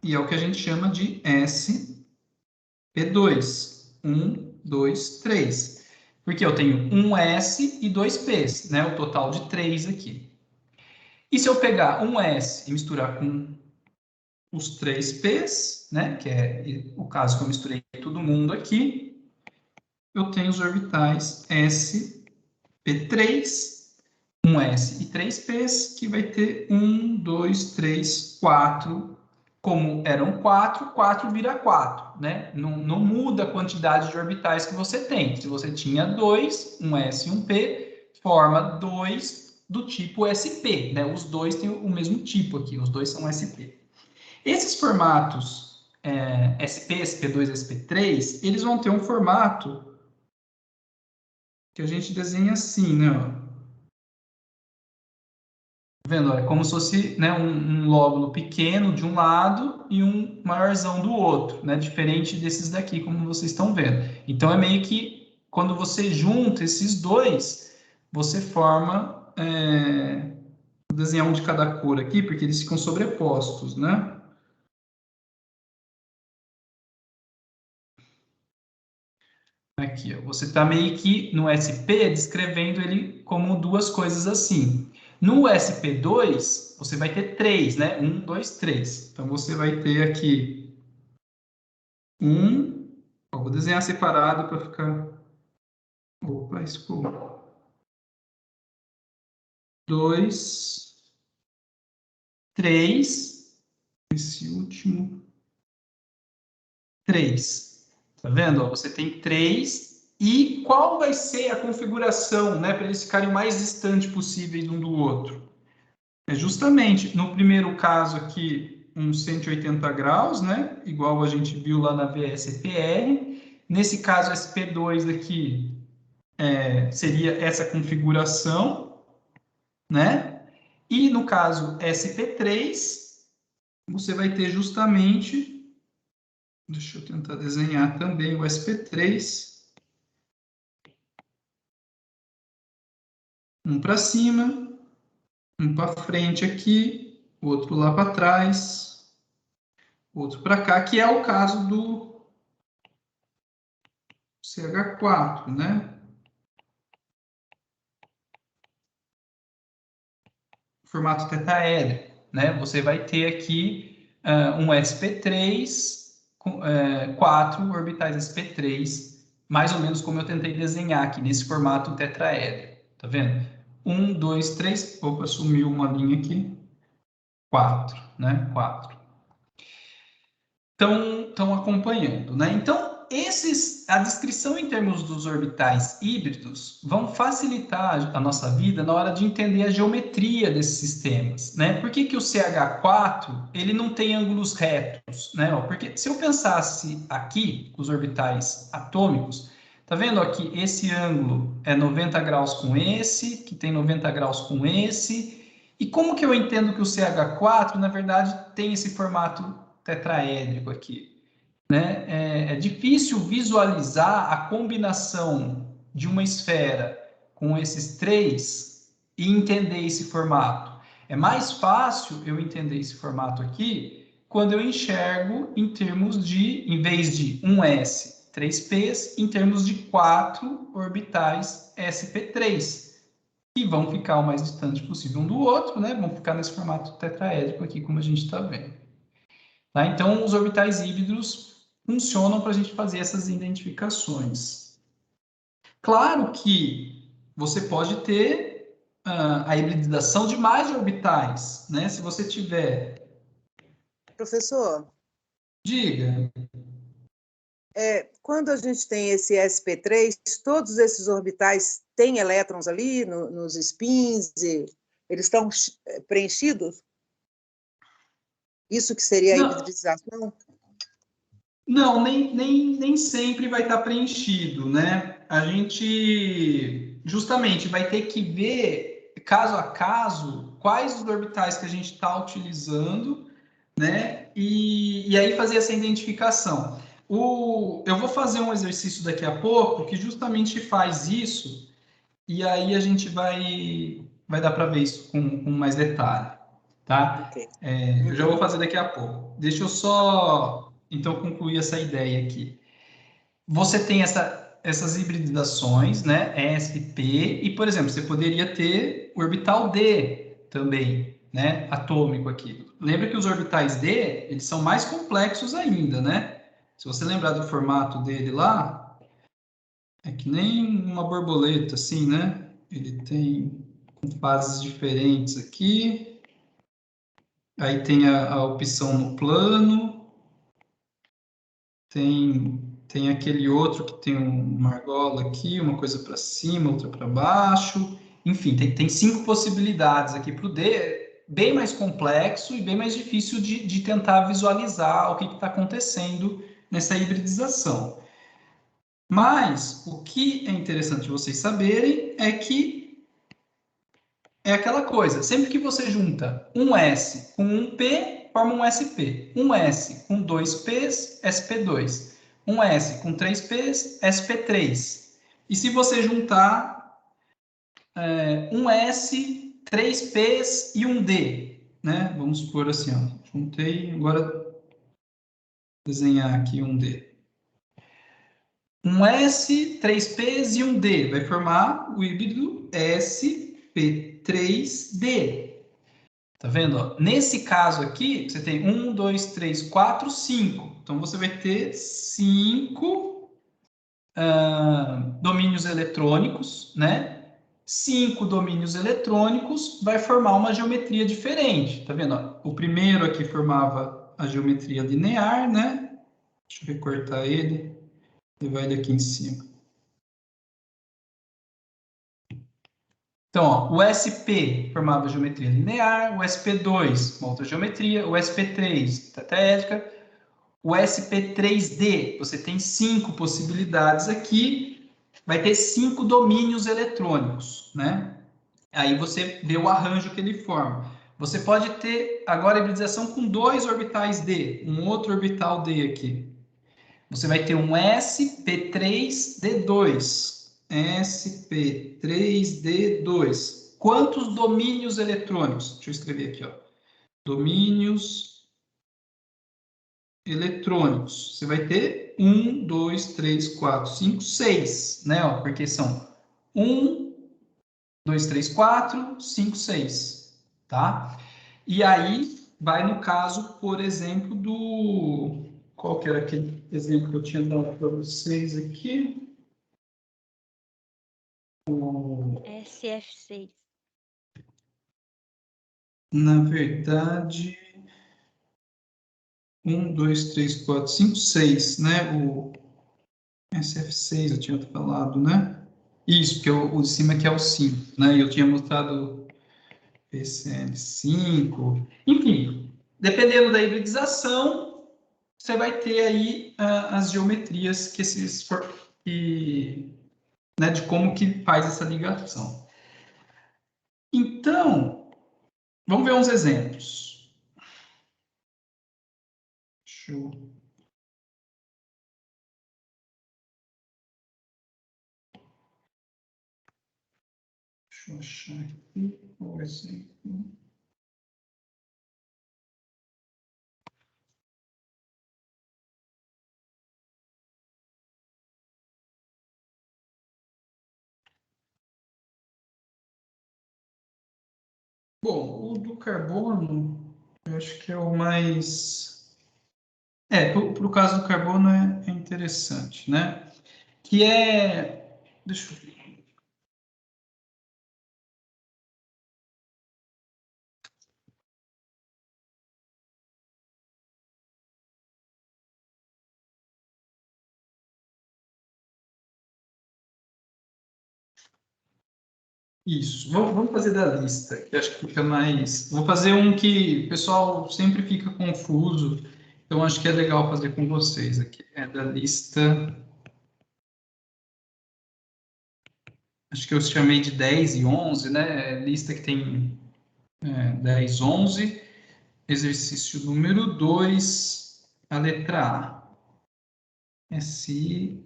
E é o que a gente chama de SP2. 1, 2, 3. Porque eu tenho um S e dois P's, né? O total de 3 aqui. E se eu pegar um S e misturar com os 3 P's, né? Que é o caso que eu misturei todo mundo aqui, eu tenho os orbitais SP3, um S e 3 P's, que vai ter 1, 2, 3, 4. Como eram 4, 4 vira 4, né? Não muda a quantidade de orbitais que você tem. Se você tinha 2, um S e um P, forma 2 do tipo SP, né? Os dois têm o mesmo tipo aqui, os dois são SP. Esses formatos SP, SP2, SP3, eles vão ter um formato que a gente desenha assim, né? Vendo? É como se fosse, né, um lóbulo pequeno de um lado e um maiorzão do outro, né? Diferente desses daqui, como vocês estão vendo. Então, é meio que, quando você junta esses dois, você forma... vou desenhar um de cada cor aqui, porque eles ficam sobrepostos, né? Aqui, ó. Você está meio que no SP descrevendo ele como duas coisas assim. No SP2, você vai ter três, né? 1, 2, 3. Então, você vai ter aqui vou desenhar separado para ficar... Opa, desculpa. 2, 3. Esse último. 3. Tá vendo? Ó, você tem 3. E qual vai ser a configuração, né? Para eles ficarem mais distantes possíveis um do outro? É justamente, no primeiro caso aqui, uns 180 graus, né? Igual a gente viu lá na VSPR. Nesse caso, SP2 aqui seria essa configuração, né? E no caso SP3, você vai ter justamente, deixa eu tentar desenhar também o SP3, um para cima, um para frente aqui, outro lá para trás, outro para cá, que é o caso do CH4, né? Formato tetaédrico, né? Você vai ter aqui um sp3 com 4 orbitais sp3, mais ou menos como eu tentei desenhar aqui nesse formato tetraédrico, tá vendo? 1, 2, 3, opa, sumiu uma linha aqui, 4, né? 4. Estão acompanhando, né? Então, a descrição em termos dos orbitais híbridos vão facilitar a nossa vida na hora de entender a geometria desses sistemas, né? Por que o CH4 ele não tem ângulos retos, né? Porque se eu pensasse aqui os orbitais atômicos, tá vendo aqui esse ângulo é 90 graus com esse, que tem 90 graus com esse, e como que eu entendo que o CH4 na verdade tem esse formato tetraédrico aqui, né? É difícil visualizar a combinação de uma esfera com esses três e entender esse formato. É mais fácil eu entender esse formato aqui quando eu enxergo em termos de, em vez de um S, 3Ps, em termos de 4 orbitais sp3, que vão ficar o mais distante possível um do outro, né? Vão ficar nesse formato tetraédrico aqui, como a gente está vendo. Tá? Então, os orbitais híbridos funcionam para a gente fazer essas identificações. Claro que você pode ter a hibridização de mais orbitais, né? Se você tiver... Professor, Diga. quando a gente tem esse sp3, todos esses orbitais têm elétrons ali nos spins, eles estão preenchidos? Isso que seria a Não, hibridização? não, nem sempre vai estar preenchido, né? A gente justamente vai ter que ver, caso a caso, quais os orbitais que a gente está utilizando, né? E aí fazer essa identificação. Eu vou fazer um exercício daqui a pouco que justamente faz isso, e aí a gente vai dar para ver isso com mais detalhe, tá? Ok. Eu já vou fazer daqui a pouco. Deixa eu só, então, concluir essa ideia aqui. Você tem essas hibridizações, né? ESP, e, por exemplo, você poderia ter o orbital D também, né? Atômico aqui. Lembra que os orbitais D, eles são mais complexos ainda, né? Se você lembrar do formato dele lá, é que nem uma borboleta, assim, né? Ele tem fases diferentes aqui. Aí tem a opção no plano. Tem aquele outro que tem uma argola aqui, uma coisa para cima, outra para baixo. Enfim, tem 5 possibilidades aqui para o D, bem mais complexo e bem mais difícil de tentar visualizar o que está acontecendo nessa hibridização. Mas o que é interessante vocês saberem é que é aquela coisa, sempre que você junta um S com um P, forma um SP. Um S com 2 P's, SP2. Um S com 3 P's, SP3. E se você juntar um S, 3 P's e um D, né? Vamos supor assim, ó. Juntei, agora desenhar aqui um D. Um S, 3 P's e um D. Vai formar o híbrido SP3D. Tá vendo? Ó? Nesse caso aqui, você tem 1, 2, 3, 4, 5. Então, você vai ter 5 domínios eletrônicos, né? 5 domínios eletrônicos vai formar uma geometria diferente. Tá vendo? Ó? O primeiro aqui formava a geometria linear, né? Deixa eu recortar ele, levar ele aqui em cima. Então, ó, o SP formava geometria linear, o SP2, uma outra geometria, o SP3, tetraédrica, o SP3D, você tem 5 possibilidades aqui, vai ter 5 domínios eletrônicos, né? Aí você vê o arranjo que ele forma. Você pode ter agora a hibridização com 2 orbitais D, um outro orbital D aqui. Você vai ter um SP3D2. SP3D2. Quantos domínios eletrônicos? Deixa eu escrever aqui, ó. Domínios eletrônicos. Você vai ter 1, 2, 3, 4, 5, 6, né? Ó, porque são 1, 2, 3, 4, 5, 6, tá? E aí vai no caso, por exemplo, do... Qual que era aquele exemplo que eu tinha dado para vocês aqui? SF6. Na verdade, 1, 2, 3, 4, 5, 6, né? O SF6 eu tinha falado, né? Isso, porque o de cima que é o 5, né? E eu tinha mostrado PCL5. Enfim, dependendo da hibridização, você vai ter aí as geometrias né, de como que faz essa ligação. Então, vamos ver uns exemplos. Deixa eu achar aqui o exemplo. Bom, o do carbono, eu acho que é o mais Para o caso do carbono é interessante, né? Que é... Deixa eu ver. Isso, vamos fazer da lista, que acho que fica mais... Vou fazer um que o pessoal sempre fica confuso, então acho que é legal fazer com vocês aqui. É da lista... Acho que eu chamei de 10 e 11, né? É lista que tem 10, 11. Exercício número 2, a letra A. SI,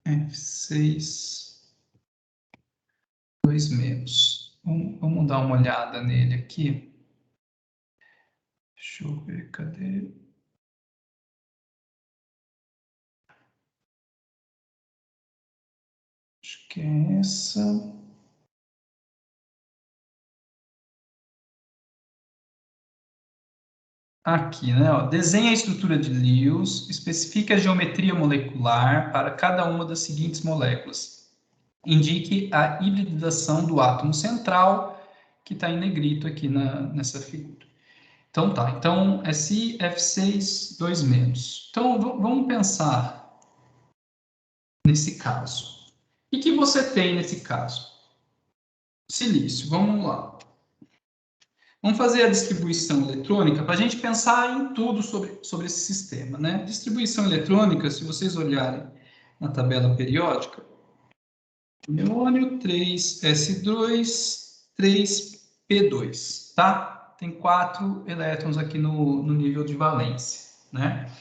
F6, 2 menos. Vamos dar uma olhada nele aqui. Deixa eu ver, cadê? Acho que é essa. Aqui, né? Ó, desenha a estrutura de Lewis, especifica a geometria molecular para cada uma das seguintes moléculas. Indique a hibridização do átomo central, que está em negrito aqui nessa figura. Então tá, então SI, F6, 2 menos. Então vamos pensar nesse caso. O que você tem nesse caso? Silício, vamos lá. Vamos fazer a distribuição eletrônica para a gente pensar em tudo sobre esse sistema, né? Distribuição eletrônica, se vocês olharem na tabela periódica, neônio 3s2, 3p2, tá? Tem 4 elétrons aqui no nível de valência, né?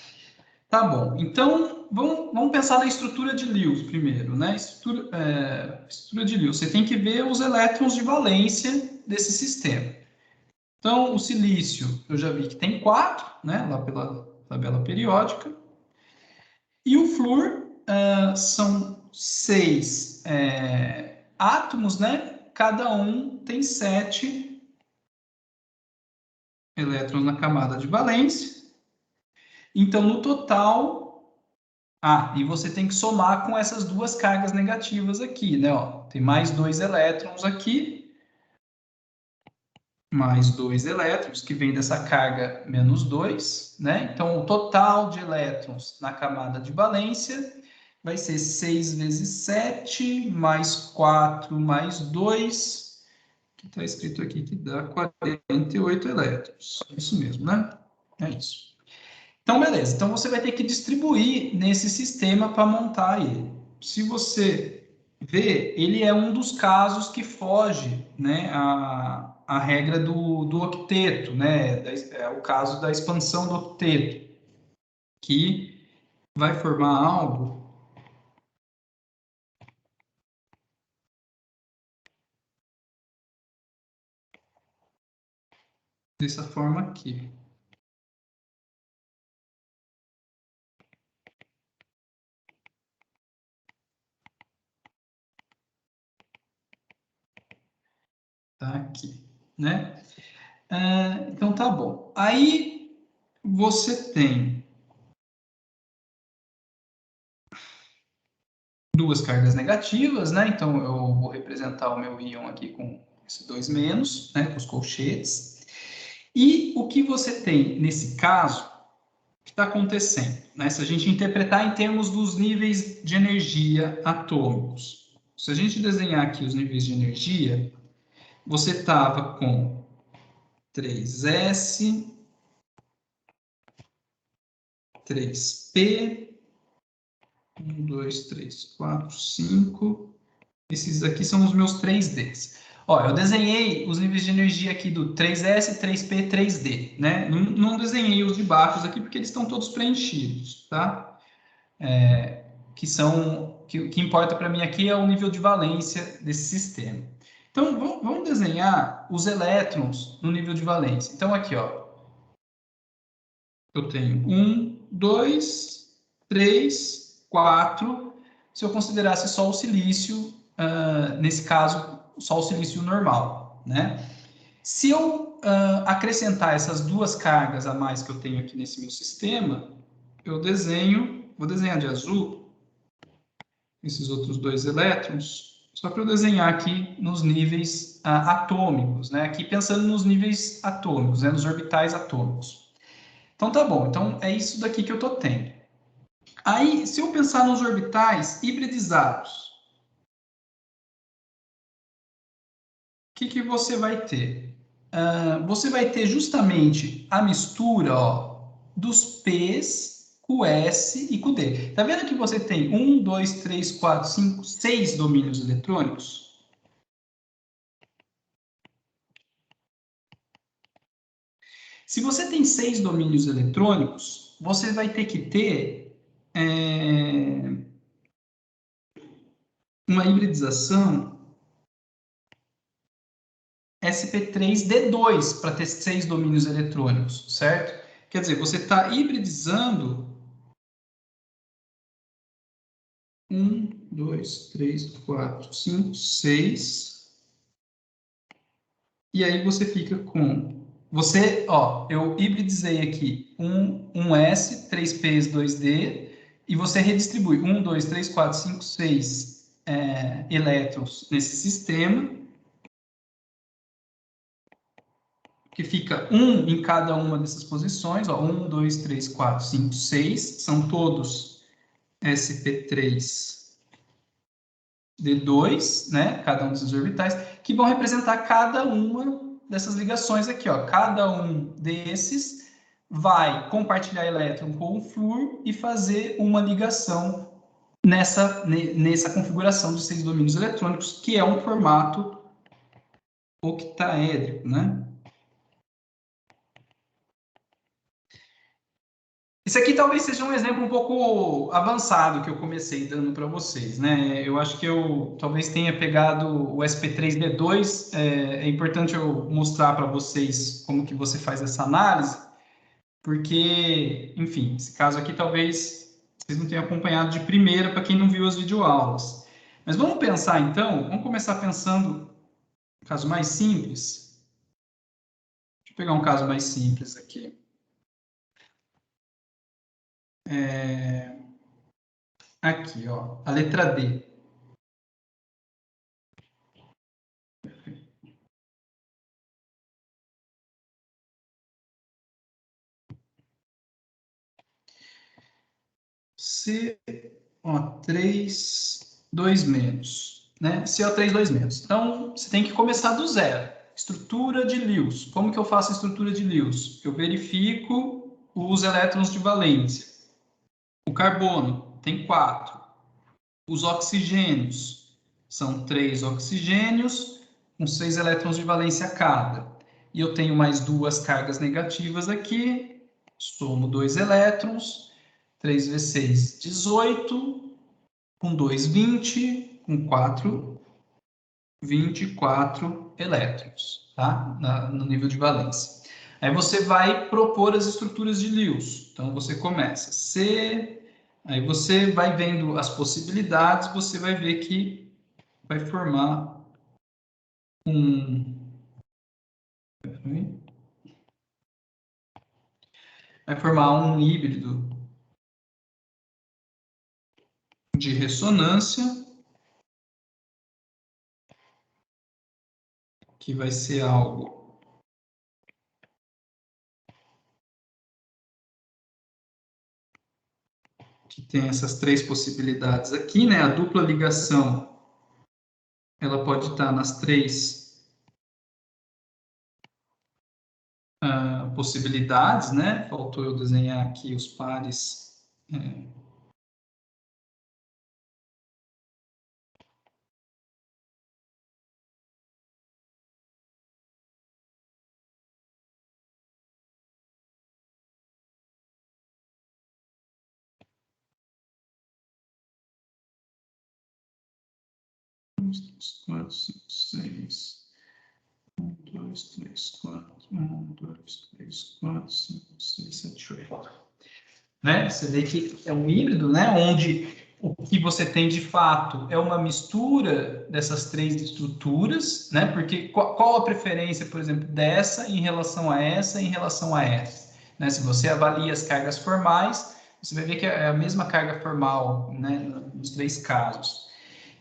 Tá bom, então vamos pensar na estrutura de Lewis primeiro, né? Estrutura de Lewis, você tem que ver os elétrons de valência desse sistema. Então, o silício, eu já vi que tem 4, né? Lá pela tabela periódica. E o flúor são 6 átomos, né? Cada um tem 7 elétrons na camada de valência. Então, no total... e você tem que somar com essas duas cargas negativas aqui, né? Ó, tem mais 2 elétrons aqui. Mais 2 elétrons, que vem dessa carga menos 2, né? Então, o total de elétrons na camada de valência vai ser 6 vezes 7, mais 4, mais 2, que está escrito aqui que dá 48 elétrons. Isso mesmo, né? É isso. Então, beleza. Então, você vai ter que distribuir nesse sistema para montar ele. Se você ver, ele é um dos casos que foge, né, a regra do octeto, né? É o caso da expansão do octeto, que vai formar algo dessa forma aqui. Tá aqui, né? Então, tá bom. Aí, você tem duas cargas negativas, né? Então, eu vou representar o meu íon aqui com esses 2 menos, né? Com os colchetes. E o que você tem nesse caso, o que está acontecendo, né? Se a gente interpretar em termos dos níveis de energia atômicos. Se a gente desenhar aqui os níveis de energia, você estava com 3s, 3p, 1, 2, 3, 4, 5. Esses aqui são os meus 3Ds. Ó, eu desenhei os níveis de energia aqui do 3S, 3P, 3D, né? Não desenhei os de baixo aqui porque eles estão todos preenchidos, tá? Que importa para mim aqui é o nível de valência desse sistema. Então, vamos desenhar os elétrons no nível de valência. Então, aqui, ó, eu tenho 1, 2, 3, 4. Se eu considerasse só o silício, nesse caso, só o silício normal, né? Se eu acrescentar essas duas cargas a mais que eu tenho aqui nesse meu sistema, eu desenho, vou desenhar de azul esses outros dois elétrons, só para eu desenhar aqui nos níveis atômicos, né? Aqui pensando nos níveis atômicos, né? Nos orbitais atômicos. Então tá bom, então é isso daqui que eu estou tendo. Aí, se eu pensar nos orbitais hibridizados, o que você vai ter? Você vai ter justamente a mistura, ó, dos P's com o S e com o D. Tá vendo que você tem 1, 2, 3, 4, 5, 6 domínios eletrônicos? Se você tem 6 domínios eletrônicos, você vai ter que ter uma hibridização sp3d2 para ter 6 domínios eletrônicos, certo? Quer dizer, você está hibridizando 1, 2, 3, 4, 5, 6. E aí você fica com... eu hibridizei aqui um S, 3Ps, 2D, e você redistribui 1, 2, 3, 4, 5, 6 elétrons nesse sistema, que fica 1 em cada uma dessas posições, ó, 1, 2, 3, 4, 5, 6, são todos sp3d2, né, cada um desses orbitais, que vão representar cada uma dessas ligações aqui, ó. Cada um desses vai compartilhar elétron com o flúor e fazer uma ligação nessa configuração de 6 domínios eletrônicos, que é um formato octaédrico, né? Esse aqui talvez seja um exemplo um pouco avançado que eu comecei dando para vocês, né? Eu acho que eu talvez tenha pegado o sp3d2, é importante eu mostrar para vocês como que você faz essa análise, porque, enfim, esse caso aqui talvez vocês não tenham acompanhado de primeira para quem não viu as videoaulas. Mas vamos pensar então, vamos começar pensando um caso mais simples. Deixa eu pegar um caso mais simples aqui. Aqui, ó, a letra D. CO3, 2 menos, né? CO3, 2 menos. Então, você tem que começar do zero. Estrutura de Lewis. Como que eu faço a estrutura de Lewis? Eu verifico os elétrons de valência. O carbono tem 4. Os oxigênios são 3 oxigênios com 6 elétrons de valência cada. E eu tenho mais 2 cargas negativas aqui. Somo 2 elétrons. 3 vezes 6, 18. Com 2, 20. Com 4, 24 elétrons, tá? No nível de valência. Aí você vai propor as estruturas de Lewis. Então, você começa C, aí você vai vendo as possibilidades, você vai ver que vai formar um híbrido de ressonância, que vai ser algo que tem essas 3 possibilidades aqui, né? A dupla ligação, ela pode estar nas 3 possibilidades, né? Faltou eu desenhar aqui os pares. Quatro, cinco, seis. 1, 2, 3, 4. 1, 2, 3, 4, 5, 6, 7, 8. Né? Você vê que é um híbrido, né? Onde o que você tem de fato é uma mistura dessas 3 estruturas, né? Porque qual a preferência, por exemplo, dessa em relação a essa, em relação a essa? Né? Se você avalia as cargas formais, você vai ver que é a mesma carga formal, né, nos 3 casos.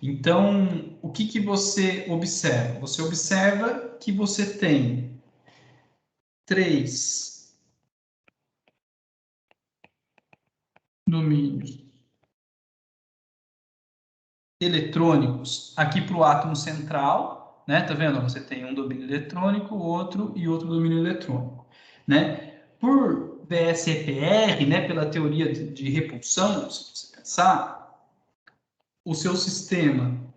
Então, o que você observa? Você observa que você tem 3 domínios eletrônicos aqui para o átomo central, né? Tá vendo? Você tem um domínio eletrônico, outro e outro domínio eletrônico, né? Por BSEPR, né, pela teoria de repulsão, se você pensar, o seu sistema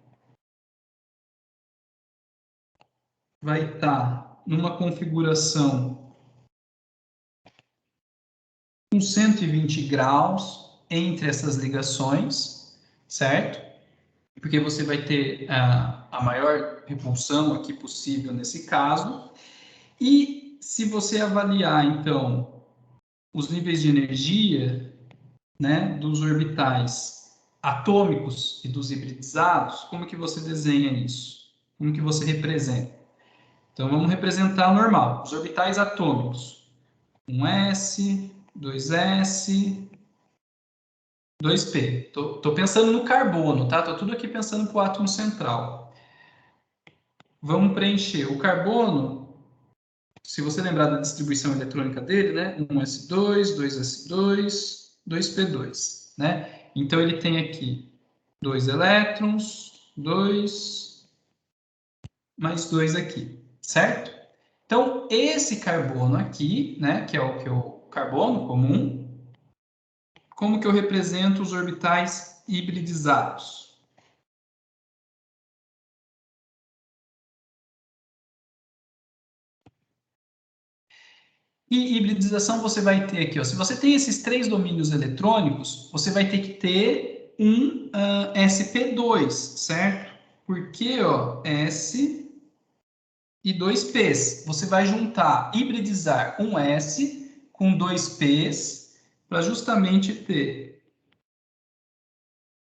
vai estar numa configuração com 120 graus entre essas ligações, certo? Porque você vai ter a maior repulsão aqui possível nesse caso. E se você avaliar, então, os níveis de energia, né, dos orbitais atômicos e dos hibridizados, como que você desenha isso? Como que você representa? Então, vamos representar o normal. Os orbitais atômicos. 1s, 2s, 2p. Tô pensando no carbono, tá? Tô tudo aqui pensando para o átomo central. Vamos preencher o carbono. Se você lembrar da distribuição eletrônica dele, né? 1s2, 2s2, 2p2, né? Então, ele tem aqui 2 elétrons, 2, mais 2 aqui, certo? Então, esse carbono aqui, né? Que é o carbono comum, como que eu represento os orbitais hibridizados? E hibridização você vai ter aqui, ó, se você tem esses 3 domínios eletrônicos, você vai ter que ter um sp2, certo? Porque, ó, S e 2 P's. Você vai juntar, hibridizar um S com 2 P's para justamente ter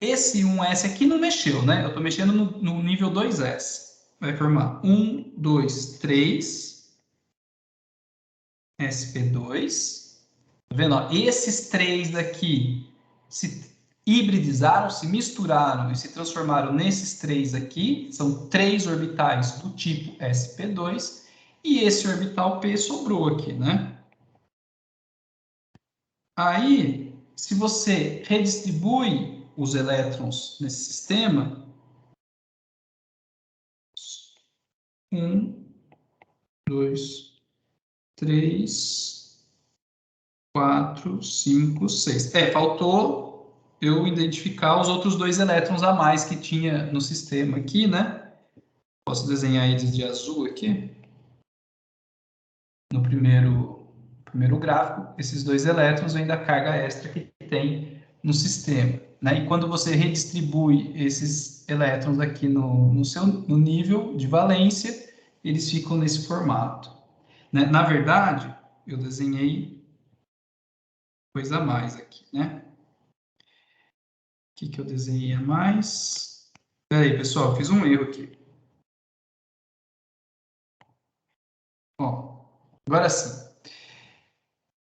esse 1S aqui não mexeu, né? Eu estou mexendo no nível 2S. Vai formar 1, 2, 3 sp2. Tá vendo? Ó, esses 3 daqui se hibridizaram, se misturaram e se transformaram nesses 3 aqui. São 3 orbitais do tipo sp2. E esse orbital P sobrou aqui, né? Aí, se você redistribui os elétrons nesse sistema, 1, 2, 3, 4, 5, 6. Faltou eu identificar os outros 2 elétrons a mais que tinha no sistema aqui, né? Posso desenhar eles de azul aqui. No primeiro gráfico, esses 2 elétrons vêm da carga extra que tem no sistema, né? E quando você redistribui esses elétrons aqui no nível de valência, eles ficam nesse formato, né? Na verdade, eu desenhei coisa a mais aqui, né? O que eu desenhei a mais? Espera aí, pessoal, fiz um erro aqui. Ó, agora sim.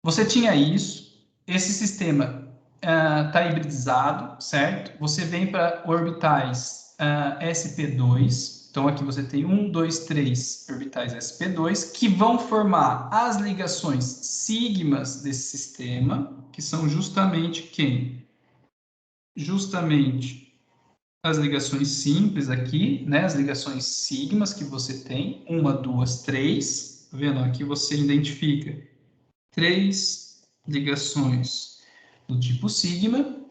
Você tinha isso, esse sistema está hibridizado, certo? Você vem para orbitais sp2. Então, aqui você tem 1, 2, 3 orbitais sp2, que vão formar as ligações sigmas desse sistema, que são justamente quem? Justamente as ligações simples aqui, né? As ligações sigmas que você tem, 1, 2, 3. Tá vendo? Aqui você identifica 3 ligações do tipo sigma,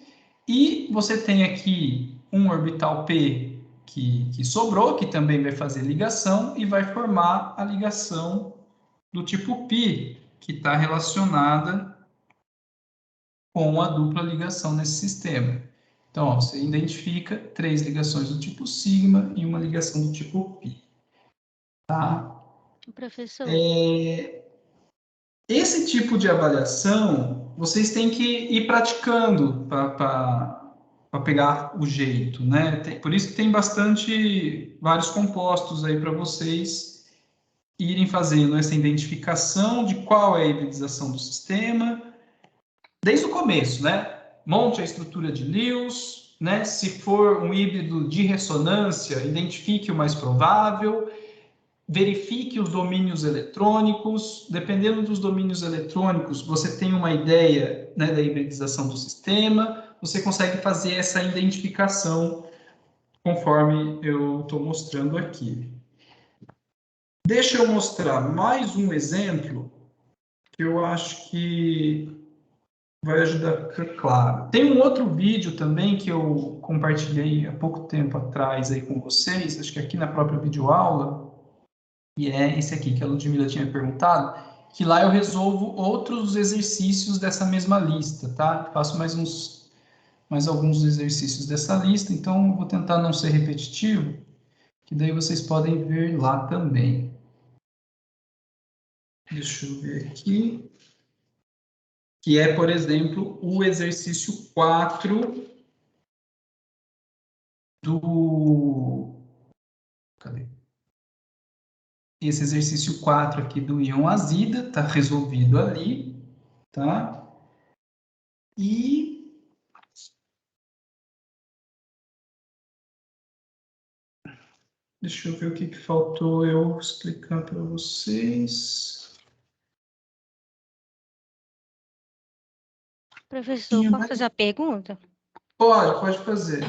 e você tem aqui um orbital P que sobrou, que também vai fazer ligação, e vai formar a ligação do tipo π, que está relacionada com a dupla ligação nesse sistema. Então, ó, você identifica 3 ligações do tipo sigma e uma ligação do tipo π. Tá? Professor, Esse tipo de avaliação, vocês têm que ir praticando para pegar o jeito, né? Por isso que tem vários compostos aí para vocês irem fazendo essa identificação de qual é a hibridização do sistema, desde o começo, né? Monte a estrutura de Lewis, né? Se for um híbrido de ressonância, identifique o mais provável, verifique os domínios eletrônicos. Dependendo dos domínios eletrônicos, você tem uma ideia, né, da hibridização do sistema, você consegue fazer essa identificação conforme eu estou mostrando aqui. Deixa eu mostrar mais um exemplo que eu acho que vai ajudar a ficar claro. Tem um outro vídeo também que eu compartilhei há pouco tempo atrás aí com vocês, acho que aqui na própria videoaula, e é esse aqui que a Ludmila tinha perguntado, que lá eu resolvo outros exercícios dessa mesma lista, tá? Faço mais alguns exercícios dessa lista, então eu vou tentar não ser repetitivo, que daí vocês podem ver lá também. Deixa eu ver aqui. Que é, por exemplo, o exercício 4 do... Cadê? Esse exercício 4 aqui do íon azida, está resolvido ali, tá? E... deixa eu ver o que faltou eu explicar para vocês. Professor, posso fazer uma pergunta? Pode fazer.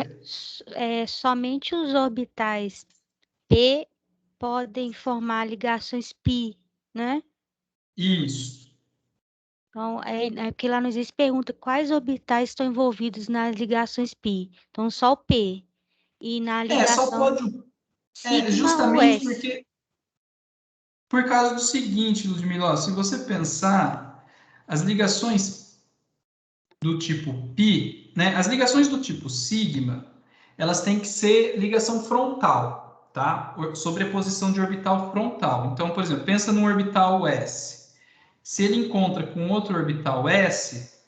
Somente os orbitais P podem formar ligações π, né? Isso. Então, porque lá no exercício pergunta quais orbitais estão envolvidos nas ligações π. Então, só o P. E na Só ligação pode... sigma, o justamente S. porque... Por causa do seguinte, Ludmila, se você pensar, as ligações do tipo π, né? As ligações do tipo sigma, elas têm que ser ligação frontal, tá? Sobreposição de orbital frontal. Então, por exemplo, pensa num orbital S. Se ele encontra com outro orbital S,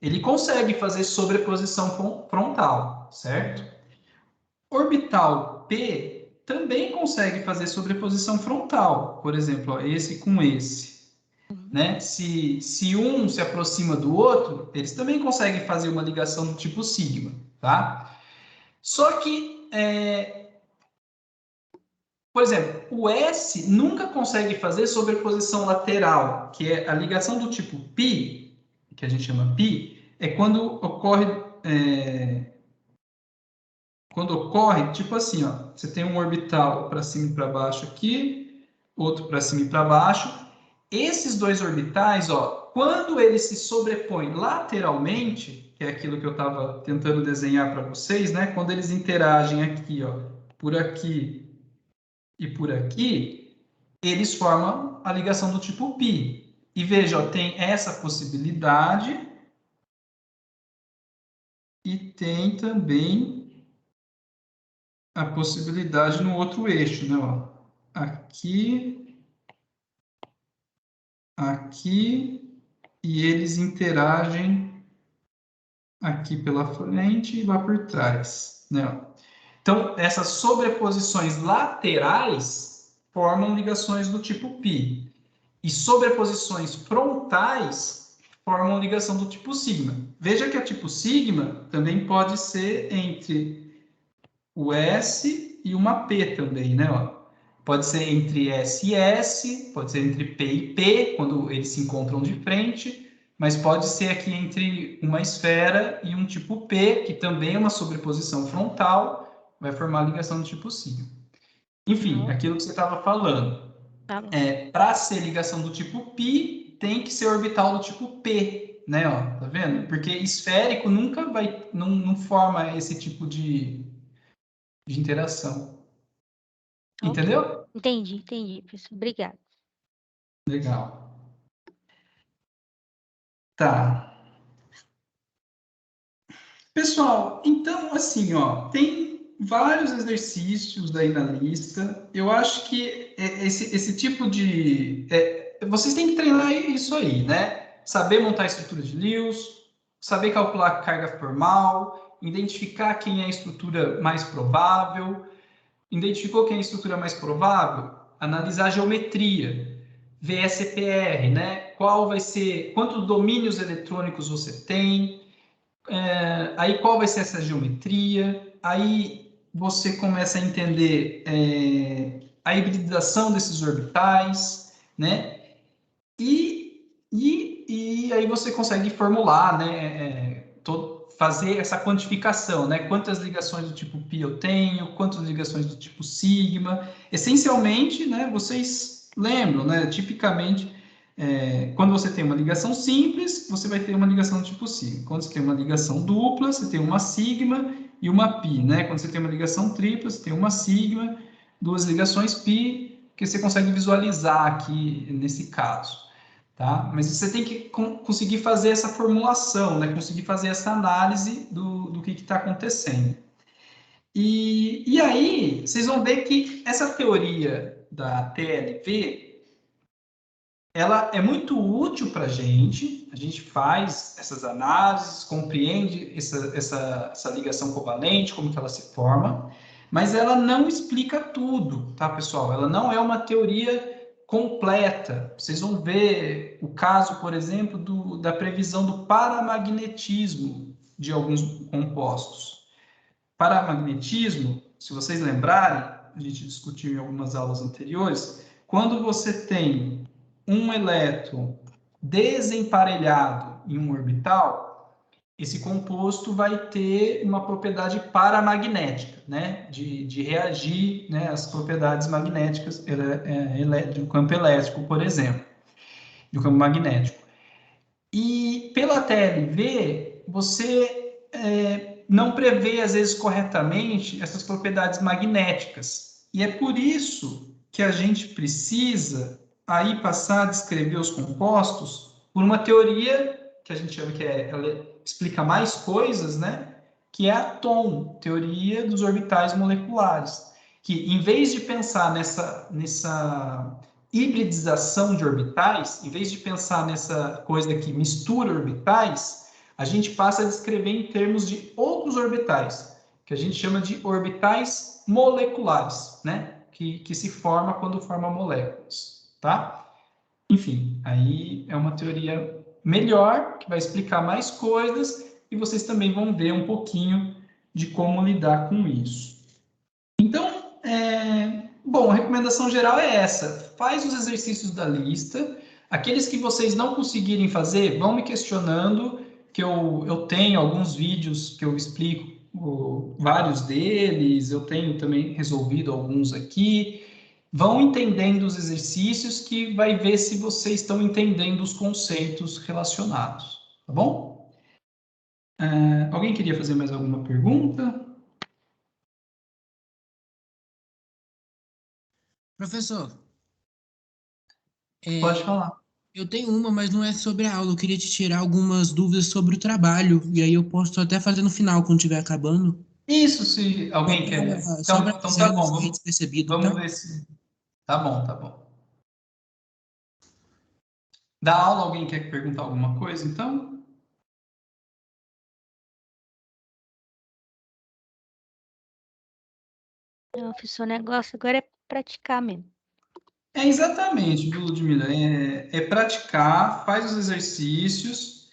ele consegue fazer sobreposição frontal, certo? Orbital P também consegue fazer sobreposição frontal, por exemplo, ó, esse com esse. Né? Se um se aproxima do outro, eles também conseguem fazer uma ligação do tipo sigma, tá? Só que, por exemplo, o S nunca consegue fazer sobreposição lateral, que é a ligação do tipo π, que a gente chama π, é quando ocorre, tipo assim, ó, você tem um orbital para cima e para baixo aqui, outro para cima e para baixo. Esses dois orbitais, ó, quando eles se sobrepõem lateralmente, que é aquilo que eu estava tentando desenhar para vocês, né? Quando eles interagem aqui, ó, por aqui e por aqui, eles formam a ligação do tipo π. E veja, ó, tem essa possibilidade e tem também a possibilidade no outro eixo, né? Ó. Aqui, aqui, e eles interagem aqui pela frente e lá por trás, né? Então, essas sobreposições laterais formam ligações do tipo π. E sobreposições frontais formam ligação do tipo sigma. Veja que o tipo sigma também pode ser entre o S e uma P também, né? Ó. Pode ser entre S e S, pode ser entre P e P, quando eles se encontram de frente, mas pode ser aqui entre uma esfera e um tipo P, que também é uma sobreposição frontal, vai formar a ligação do tipo sigma. Enfim, aquilo que você estava falando. Tá bom. Para ser ligação do tipo π, tem que ser orbital do tipo P, né? Ó, tá vendo? Porque esférico nunca vai, não forma esse tipo de interação. Entendeu? Okay. Entendi, professor. Obrigada. Legal. Tá. Pessoal, então, assim, ó, tem vários exercícios aí na lista. Eu acho que esse tipo de... vocês têm que treinar isso aí, né? Saber montar a estrutura de Lewis, saber calcular a carga formal, identificar quem é a estrutura mais provável. Identificou quem é a estrutura mais provável? Analisar a geometria. VSPR, né? Qual vai ser, quantos domínios eletrônicos você tem, aí qual vai ser essa geometria, aí você começa a entender a hibridização desses orbitais, né? E aí você consegue formular, né? Fazer essa quantificação, né? Quantas ligações do tipo π eu tenho, quantas ligações do tipo sigma. Essencialmente, né? Vocês lembram, né? Tipicamente, quando você tem uma ligação simples, você vai ter uma ligação do tipo sigma. Quando você tem uma ligação dupla, você tem uma sigma e uma π, né? Quando você tem uma ligação tripla, você tem uma sigma, duas ligações π, que você consegue visualizar aqui nesse caso. Tá? Mas você tem que conseguir fazer essa formulação, né? Conseguir fazer essa análise do que está acontecendo. E aí, vocês vão ver que essa teoria da TLV, ela é muito útil para a gente faz essas análises, compreende essa ligação covalente, como que ela se forma, mas ela não explica tudo, tá, pessoal? Ela não é uma teoria completa. Vocês vão ver o caso, por exemplo, da previsão do paramagnetismo de alguns compostos. Paramagnetismo, se vocês lembrarem, a gente discutiu em algumas aulas anteriores, quando você tem um elétron desemparelhado em um orbital, esse composto vai ter uma propriedade paramagnética, né? De reagir, né, às propriedades magnéticas do campo elétrico, por exemplo, do campo magnético. E pela TLV, você não prevê, às vezes, corretamente essas propriedades magnéticas. E é por isso que a gente precisa aí passar a descrever os compostos por uma teoria que a gente chama que ela explica mais coisas, né? Que é a TOM, Teoria dos Orbitais Moleculares, que em vez de pensar nessa hibridização de orbitais, em vez de pensar nessa coisa que mistura orbitais, a gente passa a descrever em termos de outros orbitais, que a gente chama de orbitais moleculares, né? Que se forma quando forma moléculas, tá? Enfim, aí é uma teoria melhor, que vai explicar mais coisas, e vocês também vão ver um pouquinho de como lidar com isso. Então, bom, a recomendação geral é essa. Faz os exercícios da lista. Aqueles que vocês não conseguirem fazer, vão me questionando, que eu tenho alguns vídeos que eu explico vários deles, eu tenho também resolvido alguns aqui. Vão entendendo os exercícios que vai ver se vocês estão entendendo os conceitos relacionados, tá bom? Alguém queria fazer mais alguma pergunta? Professor, Pode falar. eu tenho uma, mas não é sobre a aula. Eu queria te tirar algumas dúvidas sobre o trabalho. E aí eu posso até fazer no final, quando estiver acabando. Isso, se alguém quer. Então tá bom, vamos ver se. Tá bom, tá bom. Da aula, alguém quer perguntar alguma coisa, então? Não, professor, o negócio agora é praticar mesmo. Exatamente, viu, Ludmila? É praticar, faz os exercícios,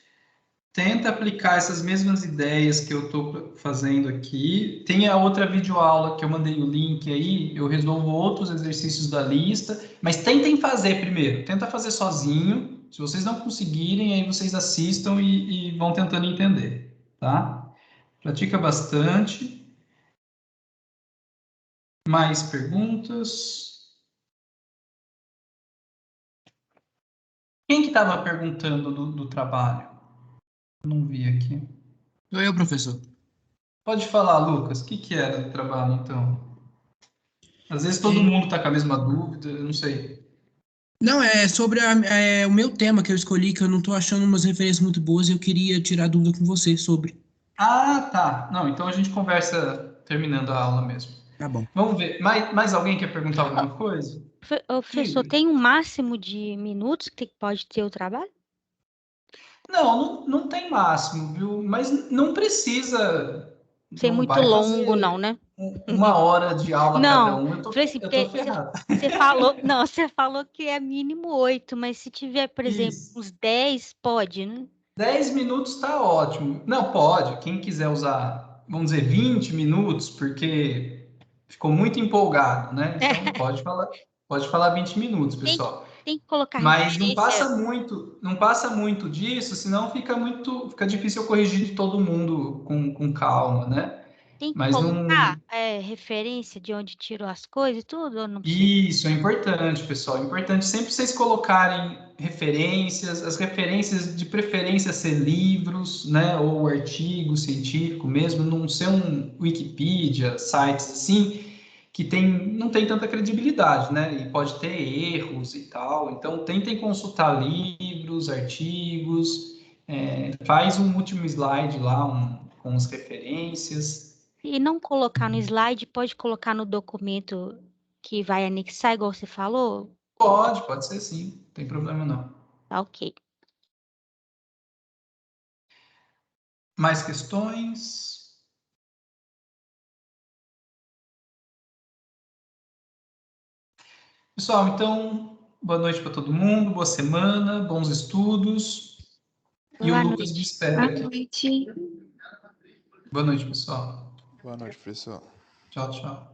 tenta aplicar essas mesmas ideias que eu estou fazendo aqui. Tem a outra videoaula que eu mandei o link aí, eu resolvo outros exercícios da lista, mas tentem fazer primeiro, tenta fazer sozinho. Se vocês não conseguirem, aí vocês assistam e vão tentando entender, tá? Pratica bastante. Mais perguntas? Quem que estava perguntando do trabalho? Não vi aqui. Sou eu, professor. Pode falar, Lucas. O que era do trabalho, então? Às vezes todo mundo está com a mesma dúvida, eu não sei. Não, é sobre o meu tema que eu escolhi, que eu não estou achando umas referências muito boas e eu queria tirar dúvida com você sobre. Ah, tá. Não, então a gente conversa terminando a aula mesmo. Tá bom. Vamos ver. Mais alguém quer perguntar alguma coisa? Professor, Sim. tem um máximo de minutos que pode ter o trabalho? Não tem máximo, viu? Mas não precisa ser não muito vai longo, fazer não, né? 1 hora de aula cada Não, um, falei assim, eu tô porque ferrado. você falou, não, você falou que é mínimo 8, mas se tiver, por exemplo, Isso. uns 10, pode, né? 10 minutos tá ótimo. Não, pode. Quem quiser usar, vamos dizer, 20 minutos, porque ficou muito empolgado, né? Então pode falar 20 minutos, Tem, pessoal. tem que colocar Mas referência, não passa muito disso, senão fica difícil eu corrigir de todo mundo com calma, né? tem que Mas colocar não. referência de onde tirou as coisas e tudo, ou não precisa? Isso é importante, pessoal. É importante sempre vocês colocarem referências, as referências de preferência ser livros, né, ou artigo científico mesmo, não ser um Wikipedia, sites assim, que não tem tanta credibilidade, né, e pode ter erros e tal. Então, tentem consultar livros, artigos, faz um último slide lá com as referências. E não colocar no slide, pode colocar no documento que vai anexar, igual você falou? Pode ser sim, não tem problema não. Tá ok. Mais questões? Pessoal, então, boa noite para todo mundo, boa semana, bons estudos. E o Boa Lucas me noite. espera aqui. noite. Boa noite, pessoal. Boa noite, pessoal. Tchau, tchau.